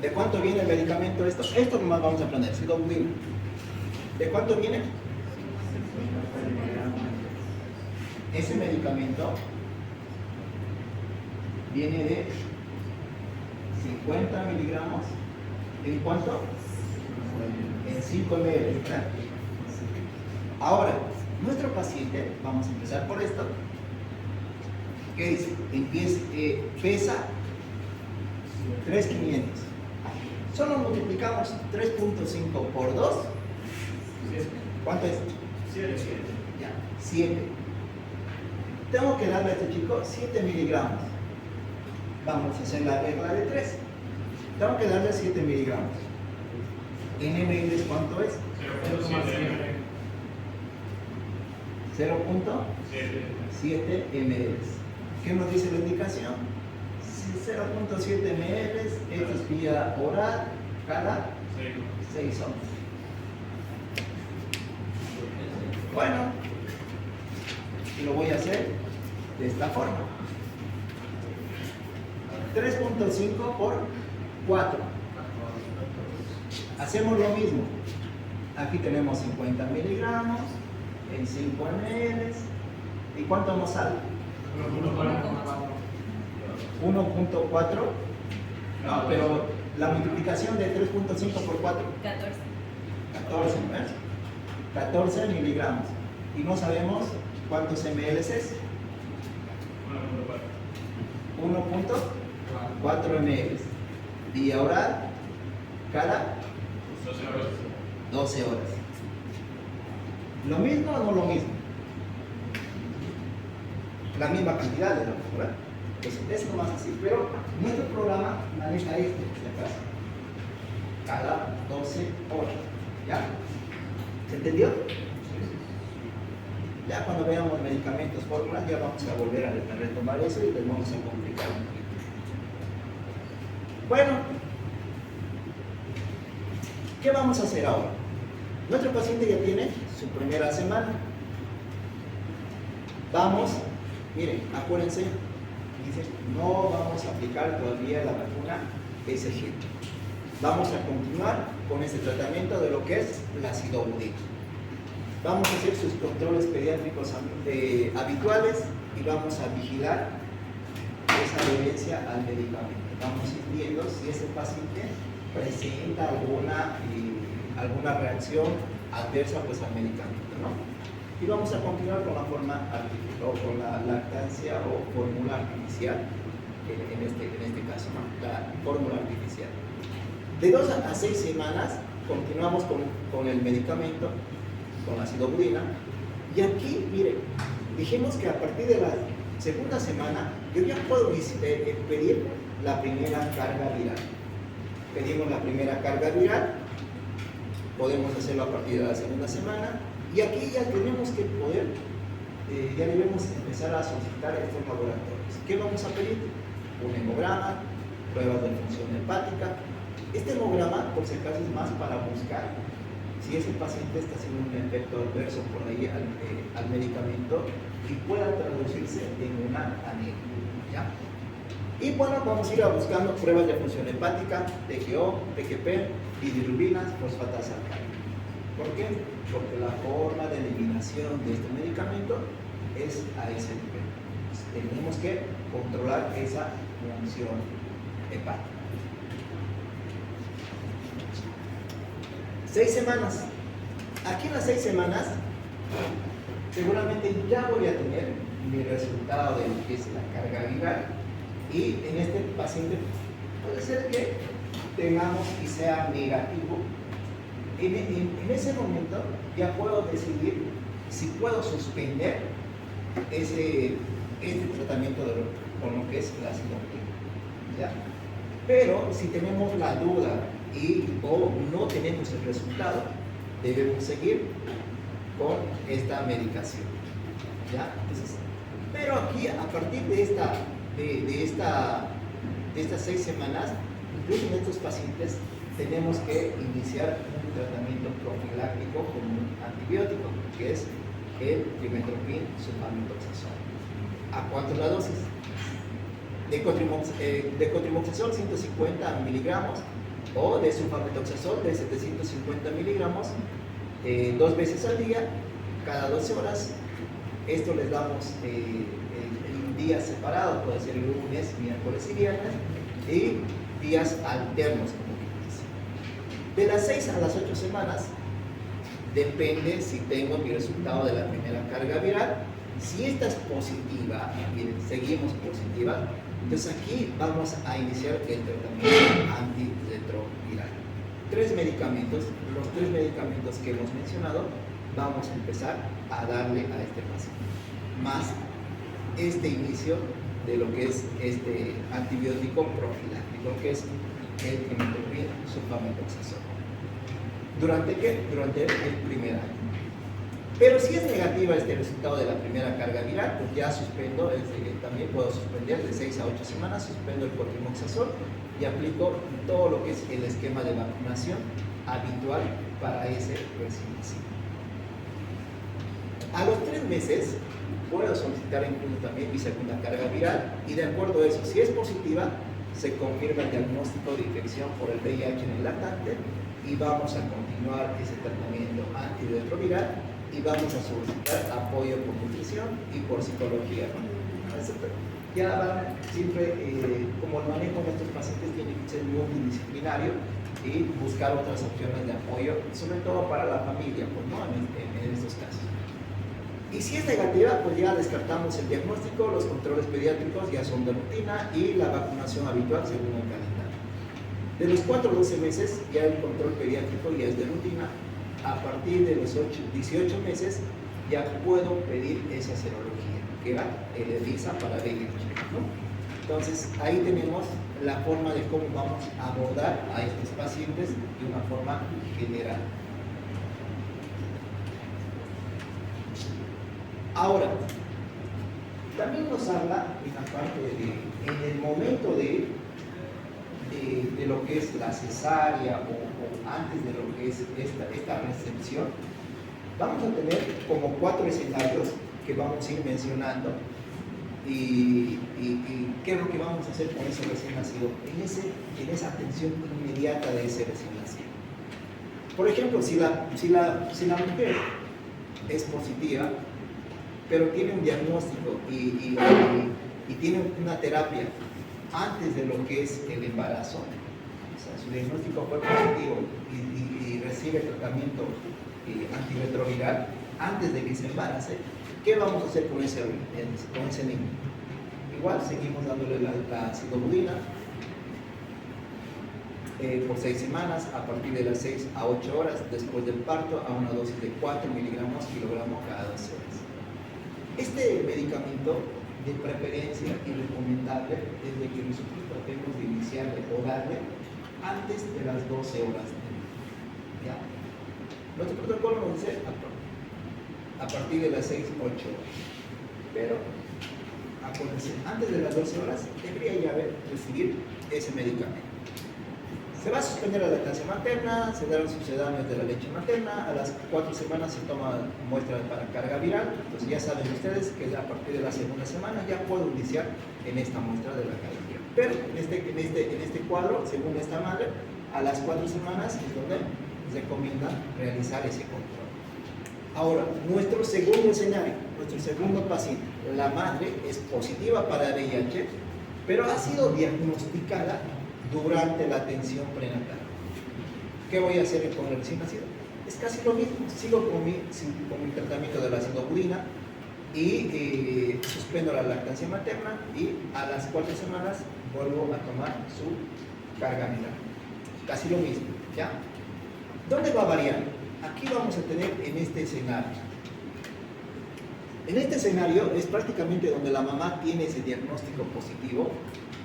[SPEAKER 1] ¿De cuánto viene el medicamento esto? Esto nomás vamos a aprender, sidomulina. ¿De cuánto viene? Ese medicamento viene de 50 miligramos. ¿En cuánto? En 5 ml. Ahora, nuestro paciente, vamos a empezar por esto, ¿qué dice? Pesa 3,500. Solo multiplicamos 3.5 por 2. ¿Cuánto es? 7. Ya, 7. Tengo que darle a este chico 7 miligramos. Vamos a hacer la regla de 3. Tengo que darle 7 miligramos. ¿En ml cuánto es? 0.7 ml. ¿Qué nos dice la indicación? 0.7 ml, esto es vía oral cada 6 horas. Bueno, lo voy a hacer de esta forma. 3.5 por 4. Hacemos lo mismo. Aquí tenemos 50 miligramos en 5 ml. ¿Y cuánto nos sale? 1.4. No, pero la multiplicación de 3.5 por 4. 14, ¿no? 14 miligramos. Y no sabemos cuántos ml es. 1.4 ml. Vía oral cada 12 horas. ¿Lo mismo o no lo mismo? La misma cantidad de la ¿verdad? Entonces, es nomás así. Pero nuestro programa maneja esto, si acaso. Cada 12 horas. ¿Ya? ¿Se entendió? Ya cuando veamos medicamentos, fórmulas, ya vamos a volver a retomar eso y les vamos a complicar un poquito. Bueno, ¿qué vamos a hacer ahora? Nuestro paciente ya tiene su primera semana. Vamos, miren, acuérdense, dice, no vamos a aplicar todavía la vacuna BCG. Vamos a continuar con ese tratamiento de lo que es la acidobudina. Vamos a hacer sus controles pediátricos habituales y vamos a vigilar esa adherencia al medicamento. Vamos a ir viendo si ese paciente presenta alguna reacción adversa pues, al medicamento, ¿no? Y vamos a continuar con la forma artificial, o con la lactancia o fórmula artificial, en este caso, ¿no? La fórmula artificial. De 2 a 6 semanas continuamos con el medicamento, con la acidobudina, y aquí, miren, dijimos que a partir de la segunda semana yo ya puedo pedir la primera carga viral. Pedimos la primera carga viral, podemos hacerlo a partir de la segunda semana, y aquí ya tenemos que poder, ya debemos empezar a solicitar estos laboratorios. ¿Qué vamos a pedir? Un hemograma, pruebas de función hepática. Este hemograma, por si acaso, es más para buscar si ese paciente está haciendo un efecto adverso por ahí al medicamento y pueda traducirse en una anemia, ¿ya? Y bueno, vamos a ir buscando pruebas de función hepática, TGO, PGP, bilirrubinas, fosfatas alcalinas. ¿Por qué? Porque la forma de eliminación de este medicamento es a ese nivel. Tenemos que controlar esa función hepática. 6 semanas. Aquí en las 6 semanas, seguramente ya voy a tener mi resultado de lo que es la carga viral. Y en este paciente puede ser que tengamos y sea negativo. En ese momento ya puedo decidir si puedo suspender este tratamiento con lo que es la acidobudina, ¿ya? Pero si tenemos la duda o no tenemos el resultado, debemos seguir con esta medicación, ¿ya? Entonces, pero aquí a partir de estas 6 semanas, incluso en estos pacientes tenemos que iniciar un tratamiento profiláctico con un antibiótico, que es el trimethoprim sulfamethoxazol. ¿A cuánto es la dosis? De cotrimoxazol 150 miligramos o de sulfamethoxazol de 750 miligramos 2 veces al día, cada 12 horas. Esto les damos en días separados, puede ser lunes, miércoles y viernes, y días alternos, como que dice. De las 6 a las 8 semanas, depende si tengo mi resultado de la primera carga viral. Si esta es positiva, miren, seguimos positiva, entonces aquí vamos a iniciar el tratamiento antirretroviral. 3 medicamentos, los 3 medicamentos que hemos mencionado, vamos a empezar a darle a este paciente, más este inicio de lo que es este antibiótico profiláctico, que es el trimethoprim sulfamethoxazol. ¿Durante qué? Durante el primer año. Pero si es negativa este resultado de la primera carga viral, pues ya suspendo, también puedo suspender de 6 a 8 semanas, suspendo el cotrimoxazol y aplico todo lo que es el esquema de vacunación habitual para ese recién nacido. A los 3 meses puedo solicitar incluso también mi segunda carga viral y de acuerdo a eso, si es positiva, se confirma el diagnóstico de infección por el VIH en el lactante y vamos a continuar ese tratamiento antirretroviral y vamos a solicitar apoyo por nutrición y por psicología, ¿no? Ya van siempre, como el manejo de estos pacientes tiene que ser multidisciplinario y buscar otras opciones de apoyo, sobre todo para la familia, pues, ¿no? en estos casos. Y si es negativa, pues ya descartamos el diagnóstico, los controles pediátricos ya son de rutina y la vacunación habitual según el calendario. De los 4 a 12 meses ya el control pediátrico ya es de rutina. A partir de los 18 meses ya puedo pedir esa serología, que era el ELISA para VIH, ¿no? Entonces ahí tenemos la forma de cómo vamos a abordar a estos pacientes de una forma general. Ahora, también nos habla en la parte en el momento de de lo que es la cesárea o antes de lo que es esta recepción, vamos a tener como 4 escenarios que vamos a ir mencionando y qué es lo que vamos a hacer con ese recién nacido en esa atención inmediata de ese recién nacido. Por ejemplo, si la mujer es positiva, pero tiene un diagnóstico y tiene una terapia antes de lo que es el embarazo, o sea, su diagnóstico fue positivo y recibe tratamiento antirretroviral antes de que se embarace, ¿qué vamos a hacer con ese niño? Igual seguimos dándole la acidobudina por 6 semanas, a partir de las 6 a 8 horas después del parto, a una dosis de 4 miligramos kilogramo cada 12 horas. Este medicamento, de preferencia y recomendable, es de que nosotros tratemos de iniciarle o darle antes de las 12 horas del día. ¿Ya? Nuestro protocolo nos dice a partir de las 6 8 horas. Pero, acuérdense, antes de las 12 horas debería ya recibir ese medicamento. Se va a suspender la lactancia materna, se darán sucedáneos de la leche materna, a las 4 semanas se toma muestra para carga viral, entonces ya saben ustedes que a partir de la segunda semana ya puedo iniciar en esta muestra de la carga viral. Pero en este cuadro, según esta madre, a las 4 semanas es donde se recomienda realizar ese control. Ahora, nuestro segundo escenario, nuestro segundo paciente, la madre es positiva para VIH, pero ha sido diagnosticada durante la atención prenatal. ¿Qué voy a hacer con el recién nacido? Es casi lo mismo, sigo con mi tratamiento de la acidobudina y suspendo la lactancia materna y a las 4 semanas vuelvo a tomar su carga viral. Casi lo mismo, ¿ya? ¿Dónde va a variar? Aquí vamos a tener en este escenario. En este escenario es prácticamente donde la mamá tiene ese diagnóstico positivo,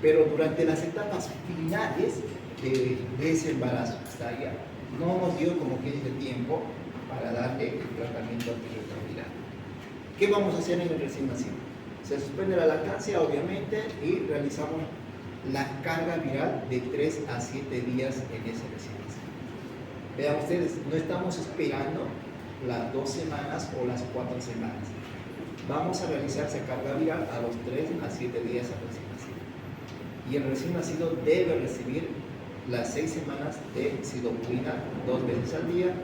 [SPEAKER 1] pero durante las etapas finales de ese embarazo, hasta allá, no nos dio como que dice tiempo para darle el tratamiento antirretroviral. ¿Qué vamos a hacer en el recién nacido? Se suspende la lactancia, obviamente, y realizamos la carga viral de 3 a 7 días en ese recién nacido. Vean ustedes, no estamos esperando las 2 semanas o las 4 semanas. Vamos a realizar esa carga viral a los 3 a 7 días al recién nacido. Y el recién nacido debe recibir las 6 semanas de acidobudina 2 veces al día,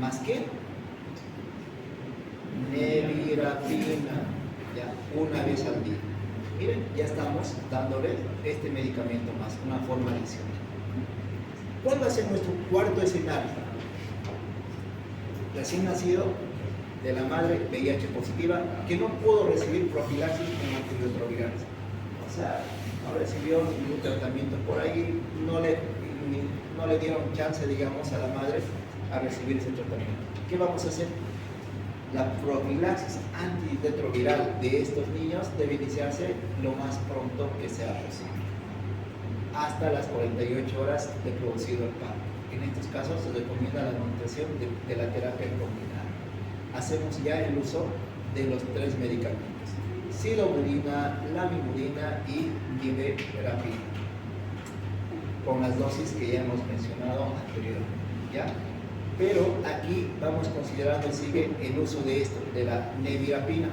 [SPEAKER 1] más que nevirapina, ya, 1 vez al día. Miren, ya estamos dándole este medicamento más, una forma adicional. ¿Cuál va a ser nuestro cuarto escenario? Recién nacido de la madre VIH positiva que no pudo recibir profilaxis con antirretrovirales. O sea, no recibió ningún tratamiento por ahí, no le dieron chance, digamos, a la madre a recibir ese tratamiento. ¿Qué vamos a hacer? La profilaxis antirretroviral de estos niños debe iniciarse lo más pronto que sea posible, hasta las 48 horas de producido el parto. En estos casos se recomienda la administración de la terapia combinada. Hacemos ya el uso de los 3 medicamentos: acidobudina, lamivudina y nevirapina, con las dosis que ya hemos mencionado anteriormente, ¿ya? Pero aquí vamos considerando, sigue el uso de esto, de la nevirapina.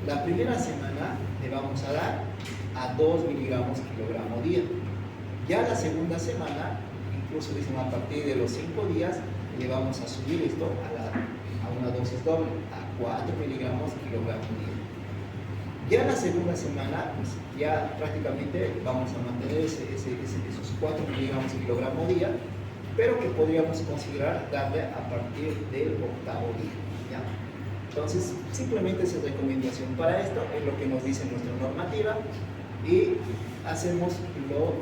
[SPEAKER 1] La primera semana le vamos a dar a 2 miligramos kilogramo día. Ya la segunda semana, incluso dicen a partir de los 5 días, le vamos a subir esto a una dosis doble, a 4 miligramos kilogramo día. Ya en la segunda semana, pues ya prácticamente vamos a mantener esos 4 miligramos kilogramo día, pero que podríamos considerar darle a partir del 8º día, ¿ya? Entonces, simplemente esa recomendación para esto es lo que nos dice nuestra normativa y hacemos lo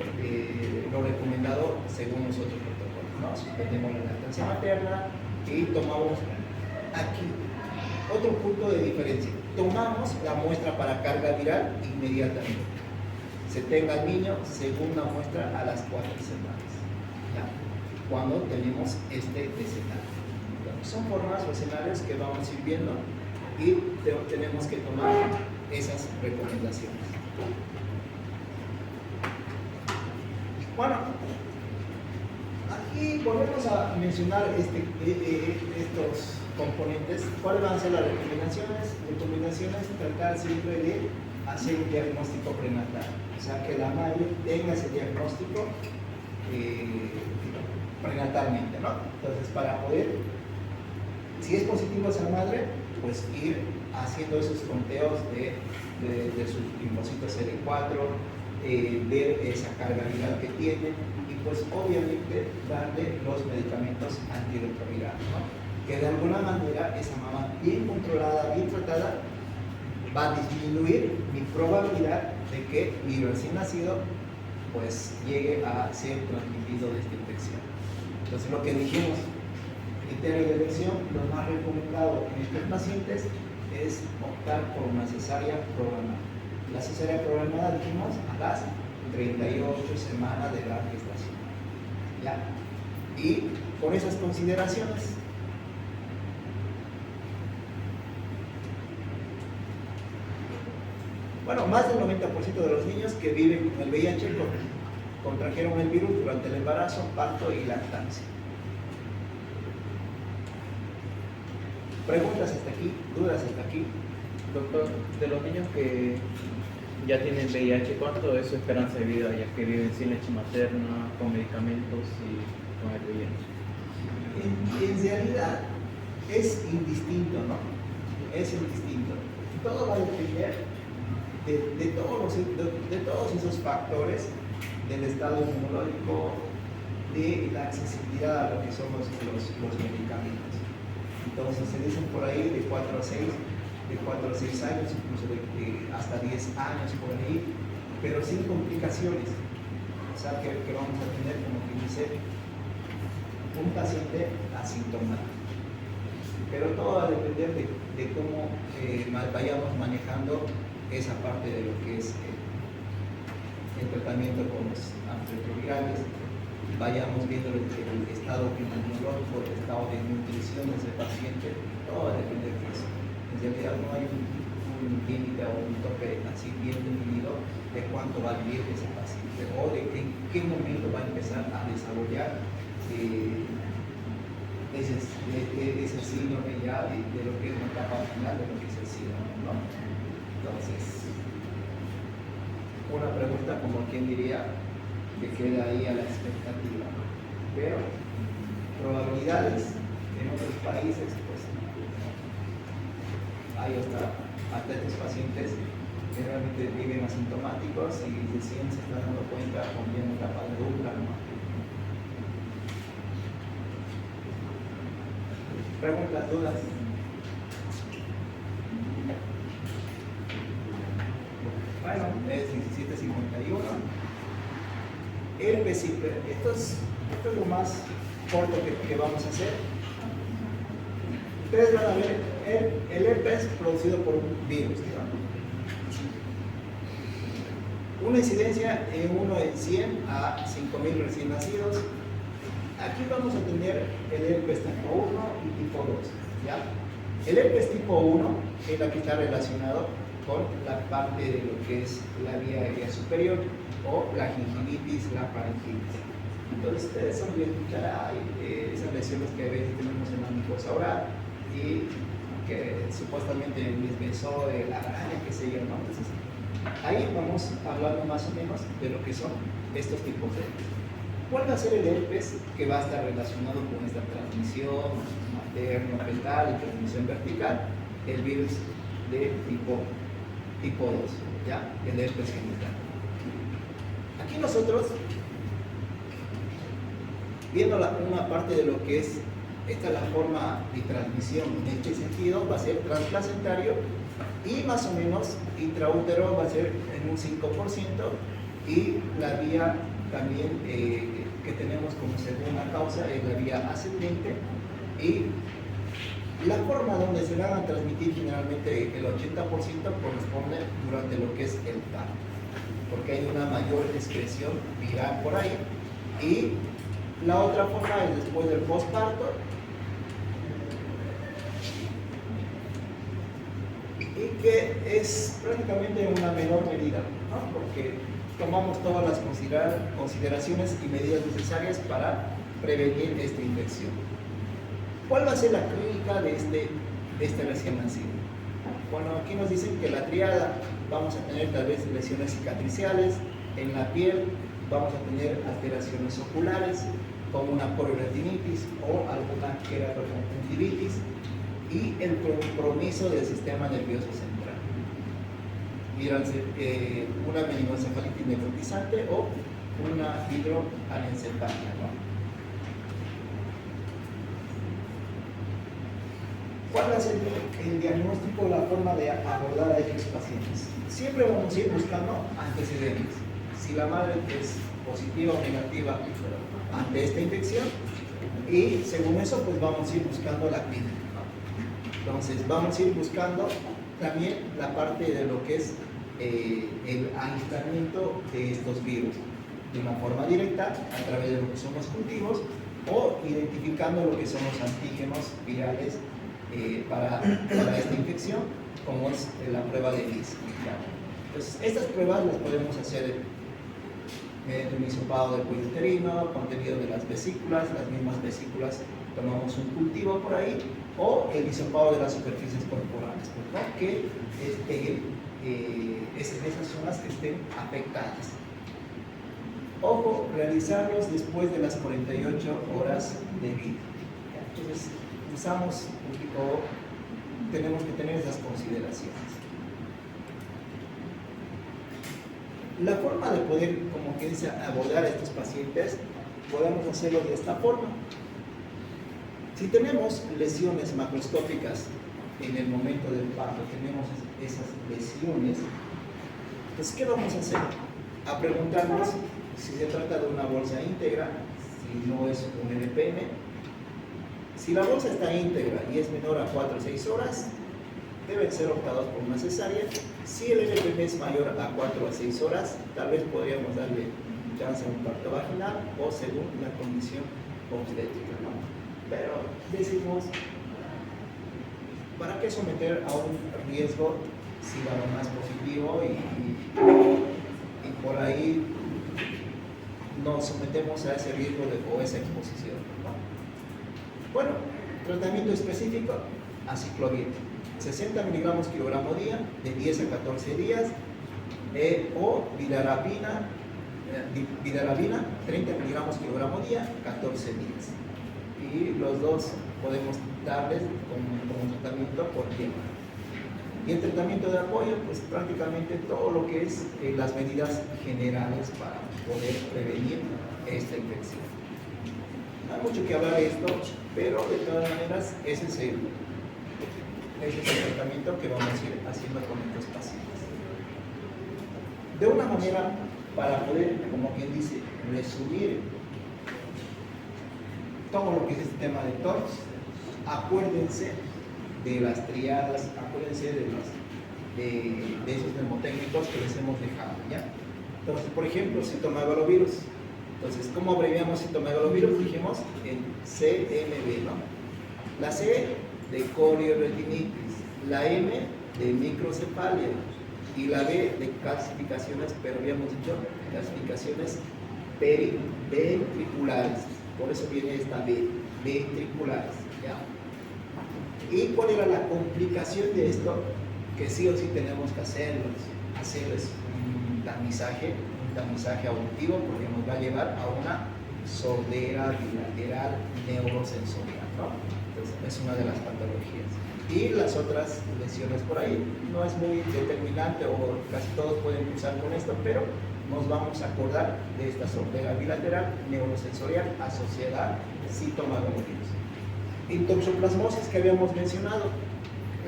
[SPEAKER 1] recomendado según los otros protocolos, ¿no? Suspendemos la lactancia materna y tomamos aquí otro punto de diferencia. Tomamos la muestra para carga viral inmediatamente. Se tenga el niño segunda muestra a las 4 semanas, ¿ya? Cuando tenemos este escenario. Son formas o escenarios que vamos a ir viendo y tenemos que tomar esas recomendaciones. Bueno, aquí volvemos a mencionar estos componentes. ¿Cuáles van a ser las recomendaciones? Recomendaciones: tratar siempre de hacer un diagnóstico prenatal, o sea, que la madre tenga ese diagnóstico prenatalmente, ¿no? Entonces, para poder, si es positivo esa madre, pues ir haciendo esos conteos de sus linfocitos CD4, ver esa carga viral que tiene y pues obviamente darle los medicamentos antirretrovirales, ¿no? Que de alguna manera esa mamá bien controlada, bien tratada, va a disminuir mi probabilidad de que mi recién nacido pues llegue a ser transmitido de esta infección. Entonces lo que dijimos, criterio de elección, lo más recomendado en estos pacientes es optar por una cesárea programada. La cesárea programada dijimos a las 38 semanas de la gestación. ¿Ya? Y con esas consideraciones, bueno, más del 90% de los niños que viven con el VIH contrajeron el virus durante el embarazo, parto y lactancia. ¿Preguntas hasta aquí? ¿Dudas hasta aquí?
[SPEAKER 2] Doctor, de los niños que ya tienen VIH, ¿cuánto es su esperanza de vida, ya que viven sin leche materna, con medicamentos y con el VIH?
[SPEAKER 1] En realidad es indistinto, ¿no? Es indistinto. Todo va a depender de todos esos factores, del estado inmunológico, de la accesibilidad a lo que son los medicamentos. Entonces se dicen por ahí de 4 a 6 años, incluso hasta 10 años por ahí, pero sin complicaciones. O sea que vamos a tener, como que dice, un paciente asintomático. Pero todo va a depender de cómo vayamos manejando esa parte de lo que es el tratamiento con los antirretrovirales, vayamos viendo el estado inmunológico, el estado de nutrición de ese paciente, todo va a depender de eso. En realidad no hay un límite o un tope así bien definido de cuánto va a vivir ese paciente o de en qué momento va a empezar a desarrollar ese síndrome ya de lo que es la etapa final de lo que es el síndrome, ¿no? Entonces, una pregunta como quien diría que queda ahí a la expectativa, ¿no? Pero probabilidades en otros países, pues hay hasta estos pacientes que realmente viven asintomáticos y recién se están dando cuenta con bien etapa adulta, ¿no? Preguntas, dudas. Bueno, es 1751. Herpes simple. Esto es lo más corto que vamos a hacer. Ustedes van a ver el herpes producido por un virus, digamos. Una incidencia en 1 en 100 a 5.000 recién nacidos. Aquí vamos a tener el herpes tipo 1 y tipo 2, ¿ya? El herpes tipo 1 es la que está relacionado con la parte de lo que es la vía aérea superior o la gingivitis, la faringitis. Entonces ustedes son bien escuchar esas lesiones que a veces tenemos en la mucosa oral y que supuestamente les besó la araña, que se yo, ¿no? Entonces ahí vamos hablando más o menos de lo que son estos tipos de herpes. ¿Cuál va a ser el herpes que va a estar relacionado con esta transmisión materno-fetal y transmisión vertical? El virus de tipo 2, ¿ya? El herpes genital. Aquí nosotros, viendo una parte de lo que es, esta es la forma de transmisión en este sentido, va a ser transplacentario y más o menos intraútero va a ser en un 5% y la vía también que tenemos como segunda causa es la vía ascendente y la forma donde se van a transmitir generalmente el 80% corresponde durante lo que es el parto, porque hay una mayor excreción viral por ahí, y la otra forma es después del postparto y que es prácticamente en una menor medida, ¿no? Porque tomamos todas las consideraciones y medidas necesarias para prevenir esta infección. ¿Cuál va a ser la clínica de este recién nacido? Bueno, aquí nos dicen que la triada vamos a tener tal vez lesiones cicatriciales en la piel, vamos a tener alteraciones oculares como una chorioretinitis o alguna queratoconjuntivitis y el compromiso del sistema nervioso central. Una meningoencefalitis necrotizante o una hidroanencefalia, ¿no? ¿Cuál es el diagnóstico, la forma de abordar a estos pacientes? Siempre vamos a ir buscando antecedentes. Si la madre es positiva o negativa ante esta infección, y según eso, pues vamos a ir buscando la clínica. Entonces, vamos a ir buscando también la parte de lo que es el aislamiento de estos virus de una forma directa a través de lo que son los cultivos o identificando lo que son los antígenos virales para esta infección, como es la prueba de Liz. Entonces, estas pruebas las podemos hacer mediante un hisopado del cuello uterino, contenido de las vesículas, las mismas vesículas, tomamos un cultivo por ahí, o el hisopado de las superficies corporales, ¿no? Que esas zonas que estén afectadas. Ojo, realizarlos después de las 48 horas de vida. Entonces, tenemos que tener esas consideraciones. La forma de poder, como que dice, abordar a estos pacientes, podemos hacerlo de esta forma. Si tenemos lesiones macroscópicas en el momento del parto, tenemos esas lesiones, pues ¿qué vamos a hacer? A preguntarnos si se trata de una bolsa íntegra, si no es un LPM. Si la bolsa está íntegra y es menor a 4 o 6 horas, deben ser optados por una cesárea. Si el LPM es mayor a 4 a 6 horas, tal vez podríamos darle chance a un parto vaginal o según la condición obstétrica, ¿no? Pero decimos, ¿para qué someter a un riesgo si la mamá es positivo y por ahí nos sometemos a ese riesgo o esa exposición, ¿no? Bueno, tratamiento específico, aciclovir, 60 miligramos kilogramo día, de 10 a 14 días, o vidarabina, 30 miligramos kilogramo día, 14 días. Y los dos podemos darles como tratamiento por tiempo. Y el tratamiento de apoyo, pues prácticamente todo lo que es las medidas generales para poder prevenir esta infección. No hay mucho que hablar de esto, pero de todas maneras ese es el tratamiento que vamos a ir haciendo con estos pacientes. De una manera, para poder, como quien dice, resumir todo lo que es este tema de TORCH, acuérdense de las triadas, acuérdense de esos mnemotécnicos que les hemos dejado, ¿ya? Entonces, por ejemplo, citomegalovirus. Entonces, ¿cómo abreviamos citomegalovirus? Dijimos en CMV, ¿no? La C de chorioretinitis, la M de microcefalia y la B de calcificaciones, pero habíamos dicho calcificaciones ventriculares. Por eso viene esta B, ventriculares, ¿ya? ¿Y cuál era la complicación de esto? Que sí o sí tenemos que hacerles un tamizaje auditivo, porque nos va a llevar a una sordera bilateral neurosensorial, ¿no? Entonces, es una de las patologías. Y las otras lesiones por ahí no es muy determinante, o casi todos pueden usar con esto, pero nos vamos a acordar de esta sordera bilateral neurosensorial asociada a citomegalovirus. Intoxoplasmosis que habíamos mencionado,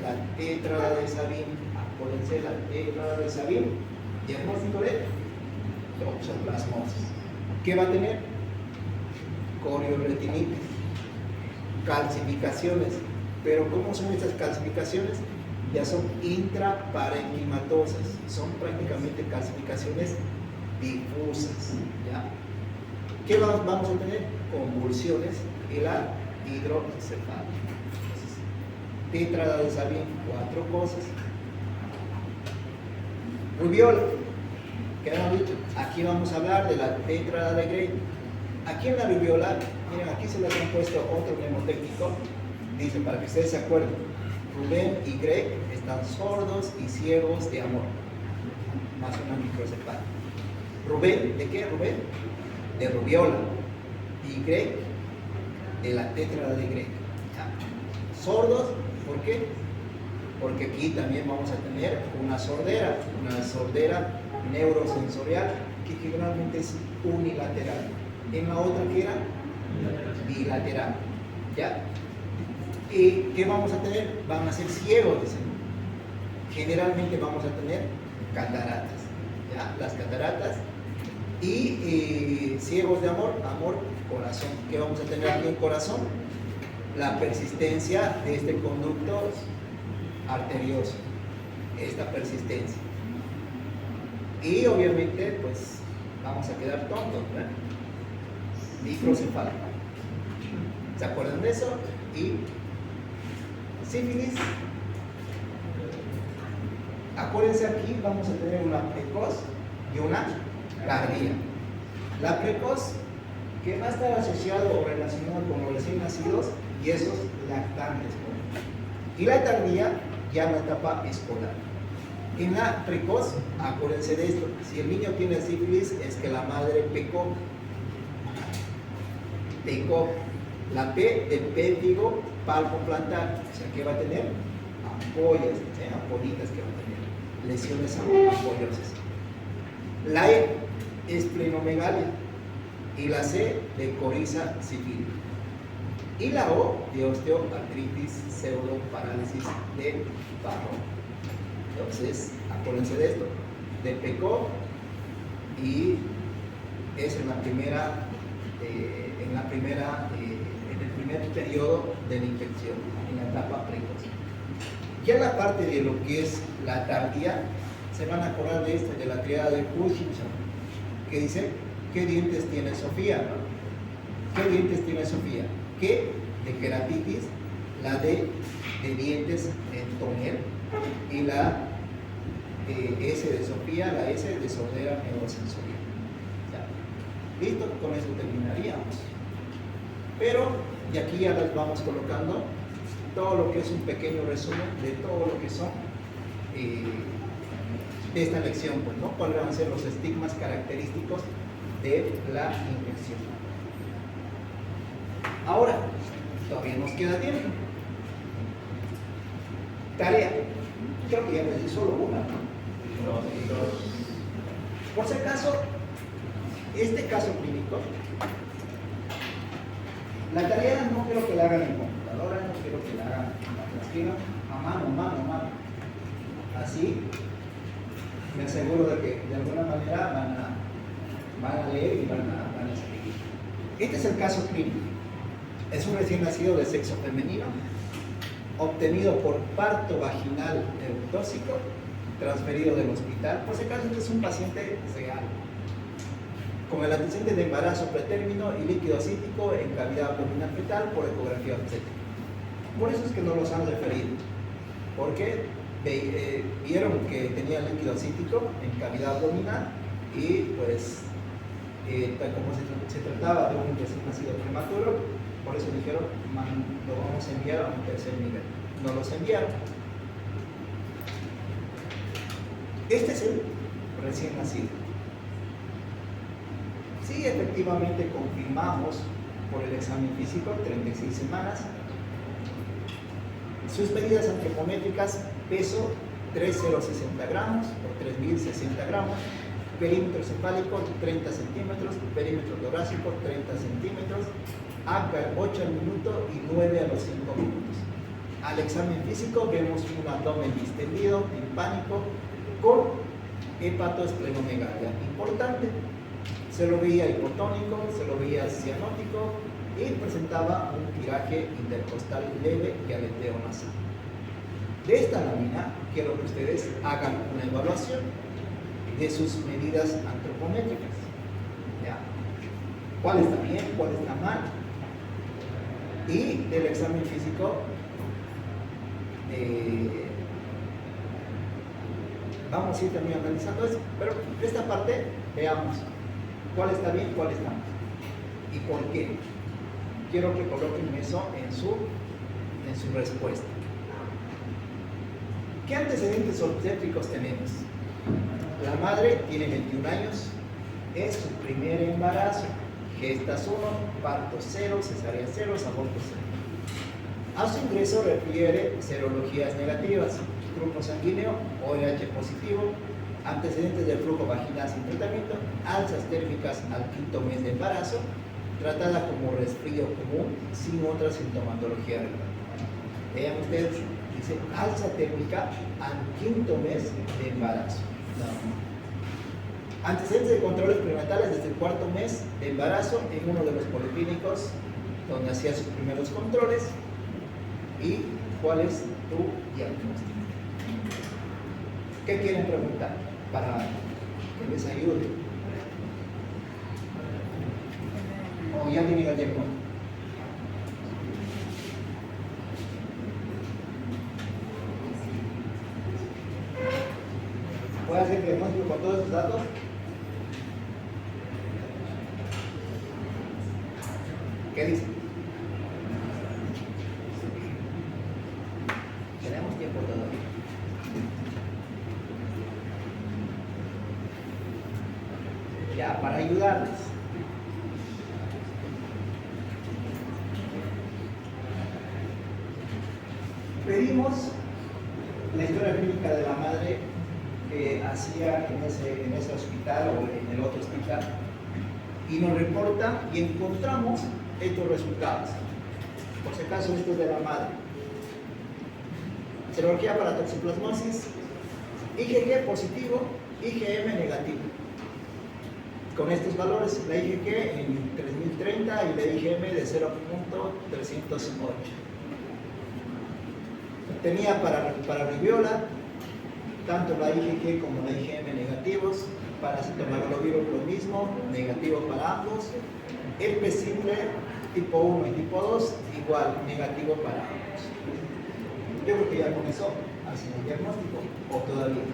[SPEAKER 1] la tétrada de Sabin, acuérdense, la tétrada de Sabin, diagnóstico de toxoplasmosis. ¿Qué va a tener? Chorioretinitis, calcificaciones. Pero ¿cómo son estas calcificaciones? Ya son intraparenquimatosas, son prácticamente calcificaciones difusas, ¿ya? ¿Qué vamos a tener? Convulsiones y la hidrocefalia. Tétrada de Sabin, 4 cosas. Rubiola, ¿Qué hemos dicho? Aquí vamos a hablar de la tétrada de Gray. Aquí en la rubiola, miren, aquí se les han puesto otro mnemotécnico. Dice, para que ustedes se acuerden, Rubén y Greg están sordos y ciegos de amor. Más una microcefalia. Rubén, ¿de qué Rubén? De rubiola. Y Greg, de la tétrada de Greg. Sordos, ¿por qué? Porque aquí también vamos a tener una sordera neurosensorial que generalmente es unilateral. En la otra que era bilateral. ¿Ya? ¿Y qué vamos a tener? Van a ser ciegos, dicen. Generalmente vamos a tener cataratas. ¿Ya? Las cataratas. Y ciegos de amor, corazón. ¿Qué vamos a tener aquí en corazón? La persistencia de este conducto arterioso. Esta persistencia. Y obviamente, pues, vamos a quedar tontos, ¿verdad? Microcefalia. ¿Se acuerdan de eso? Y sífilis. Acuérdense, aquí vamos a tener una precoz y una tardía. La precoz, que va a estar asociado o relacionado con los recién nacidos y esos lactantes. Y la tardía, ya en la etapa escolar. En la precoz, acuérdense de esto: si el niño tiene sífilis, es que la madre pecó. La P de péndigo palpoplantar, o sea, ¿qué va a tener? Ampollas, ampollitas que va a tener, lesiones ampollosas. La E es plenomegalia y la C de coriza sifílica. Y la O de osteoartritis pseudoparálisis de Barro. Entonces, acuérdense de esto: de PECO, y es en el primer periodo de la infección, en la etapa precoz. Ya en la parte de lo que es la tardía, se van a acordar de esto, de la triada de Hutchinson, que dice: ¿qué dientes tiene Sofía? ¿Qué dientes tiene Sofía? ¿Qué? De queratitis, la D de dientes en tonel, y la S de Sofía, la S de sordera neurosensorial. ¿Ya? Listo, con eso terminaríamos. Pero de aquí ya les vamos colocando todo lo que es un pequeño resumen de todo lo que son de esta lección, pues, ¿no? ¿Cuáles van a ser los estigmas característicos de la infección? Ahora, todavía nos queda tiempo. Tarea. Creo que ya les di solo una, ¿no? Por si acaso, este caso clínico, la tarea no quiero que la hagan en computadora, no quiero que la hagan en la esquina, a mano. Así, me aseguro de que de alguna manera van a leer y van a escribir. Este es el caso clínico. Es un recién nacido de sexo femenino, obtenido por parto vaginal eutóxico, transferido del hospital. Por si acaso, este es un paciente real, con el antecedente de embarazo pretérmino y líquido acítico en cavidad abdominal fetal por ecografía obstétrica. Por eso es que no los han referido, porque vieron que tenía líquido acítico en cavidad abdominal y pues como se trataba de un recién nacido prematuro, por eso dijeron: lo vamos a enviar a un tercer nivel. No los enviaron. Este es el recién nacido. Sí, efectivamente confirmamos por el examen físico, 36 semanas. Sus medidas antropométricas: peso 3,060 gramos por 3,060 gramos, perímetro cefálico 30 centímetros, perímetro torácico 30 centímetros, ACAR 8 al minuto y 9 a los 5 minutos. Al examen físico vemos un abdomen distendido, timpánico, con hepatoesplenomegalia importante. Se lo veía hipotónico, se lo veía cianótico y presentaba un tiraje intercostal leve y aleteo nasal. De esta lámina quiero que ustedes hagan una evaluación de sus medidas antropométricas. ¿Ya? ¿Cuál está bien? ¿Cuál está mal? Y del examen físico Vamos a ir también analizando eso, pero esta parte veamos cuál está bien, cuál está mal y por qué. Quiero que coloquen eso en su respuesta. ¿Qué antecedentes obstétricos tenemos? La madre tiene 21 años, es su primer embarazo, gestas 1, parto 0, cesárea 0, aborto 0. A su ingreso refiere serologías negativas, grupo sanguíneo ORH positivo, antecedentes del flujo vaginal sin tratamiento, alzas térmicas al 5º mes de embarazo, tratada como resfrío común sin otra sintomatología relevante. Vean ustedes, dice alza térmica al 5º mes de embarazo. Antecedentes de controles prenatales desde el 4º mes de embarazo en uno de los policlínicos donde hacía sus primeros controles. ¿Y cuál es tu diagnóstico? ¿Qué quieren preguntar para que les ayude? ¿O ya tienen el diagnóstico? ¿Puede hacer el diagnóstico con todos esos datos? ¿Qué dice? Tenemos tiempo todavía. Ya, para ayudarles. Pedimos la historia clínica de la madre que hacía en ese hospital o en el otro hospital y nos reporta y encontramos estos resultados. Por si acaso, esto es de la madre. Serología para toxoplasmosis, IgG positivo, IgM negativo. Con estos valores, la IgG en 3030 y la IgM de 0.308. Tenía para rubiola, tanto la IgG como la IgM negativos, para citomegalovirus lo mismo, negativo para ambos, herpes simple tipo 1 y tipo 2, igual, negativo para ambos. Yo creo que ya con eso hacen el diagnóstico, o todavía.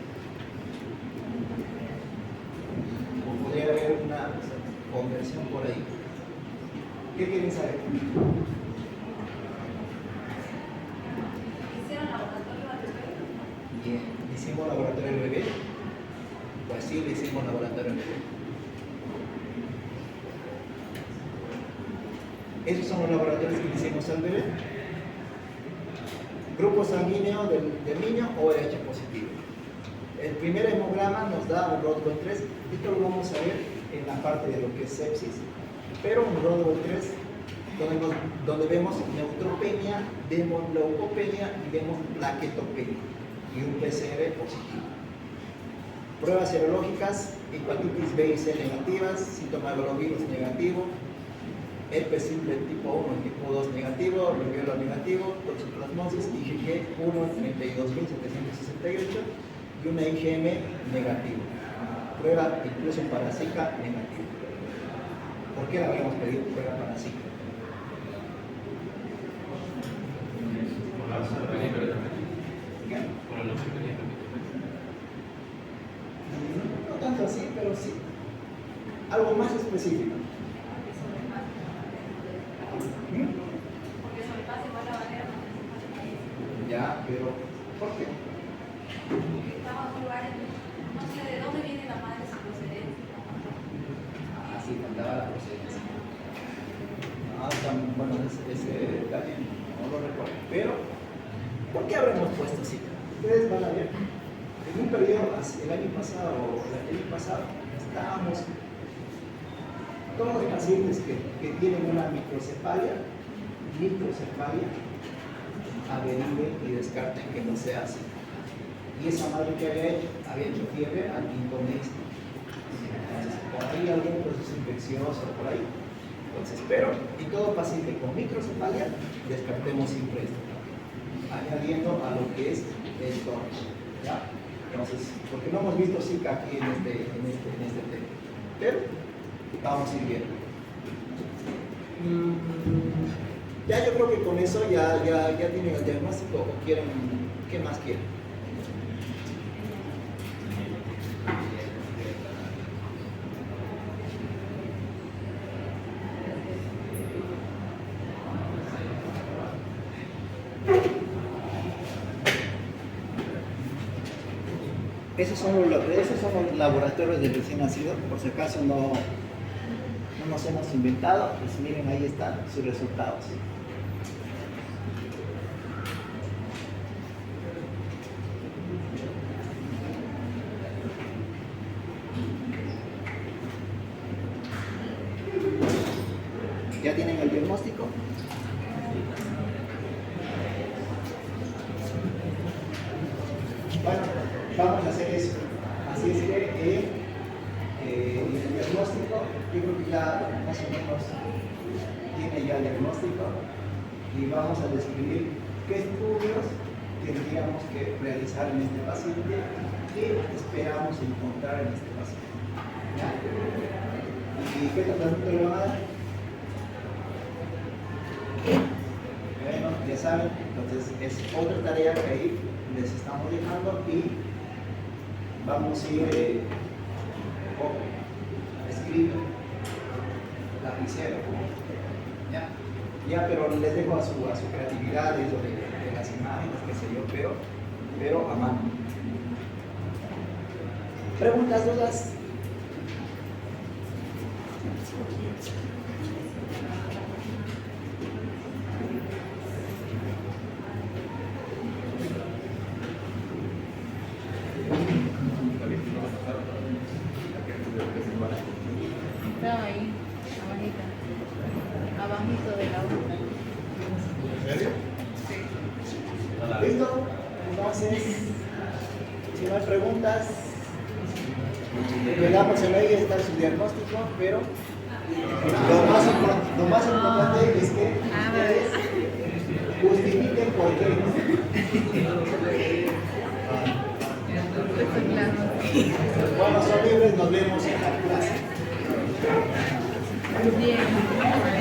[SPEAKER 1] O podría haber una conversión por ahí. ¿Qué quieren saber?
[SPEAKER 3] ¿Hicieron laboratorio al bebé?
[SPEAKER 1] Bien, ¿hicimos laboratorio del bebé? Pues sí, le hicimos laboratorio del bebé. Esos son los laboratorios que le hicimos al bebé. Grupo sanguíneo del niño ORH positivo. El primer hemograma nos da un Rodwell 3. Esto lo vamos a ver en la parte de lo que es sepsis. Pero un Rodwell 3 donde vemos neutropenia, vemos leucopenia y vemos plaquetopenia. Y un PCR positivo. Pruebas serológicas, hepatitis B y C negativas, citomegalovirus negativo, herpes simple tipo 1 y tipo 2 negativo, rubiola negativo, toxoplasmosis, IgG 1 32.768 y una IgM negativo. Prueba incluso para Zika negativo. ¿Por qué la habíamos pedido prueba para Zika? No tanto así, pero sí. Algo más específico.
[SPEAKER 3] Porque sobrepasa igual la barrera.
[SPEAKER 1] Ya, pero ¿por qué?
[SPEAKER 3] Porque estamos en un lugar, no sé de dónde viene la madre, su procedencia.
[SPEAKER 1] Ah, sí, faltaba la procedencia. Ah, bueno, ese también no lo recuerdo. Pero, ¿por qué habremos puesto Zika? Ustedes van a ver. En un periodo, el año pasado o el año pasado, estábamos todos los pacientes que tienen una microcefalia, averigüen y descarten que no sea así. Y esa madre que había hecho fiebre al 5º mes. Entonces, por ahí algún proceso infeccioso, por ahí. Entonces, pero, y todo paciente con microcefalia, descartemos siempre esto, añadiendo a lo que es el storage, ¿ya? Entonces, porque no hemos visto Zika aquí en este tema. Pero, vamos a ir viendo. Ya yo creo que con eso ya tienen el diagnóstico o quieren, ¿qué más quieren? Esos son los laboratorios de recién nacido, por si acaso no nos hemos inventado, pues miren, ahí están sus resultados. ¿Ya tienen el diagnóstico? Bueno, vamos a hacer eso. Así es que el diagnóstico, yo creo que ya más o menos tiene ya el diagnóstico y vamos a describir qué estudios tendríamos que realizar en este paciente y qué esperamos encontrar en este paciente. ¿Ya? ¿Y qué tratamiento le van a dar? Bueno, ya saben, entonces es otra tarea que ahí les estamos dejando y vamos a ir escrito, lapicero, ya, pero les dejo a su creatividad, eso de las imágenes, qué sé yo, pero a mano. ¿Preguntas, dudas?
[SPEAKER 4] Estaba ahí, abajito de la hoja.
[SPEAKER 1] ¿En serio? Sí. ¿Listo? Entonces, si no hay preguntas, le damos en ahí está su diagnóstico, pero lo más importante es que ustedes justifiquen por qué. Bueno, son libres, nos vemos en la clase.
[SPEAKER 4] Bien.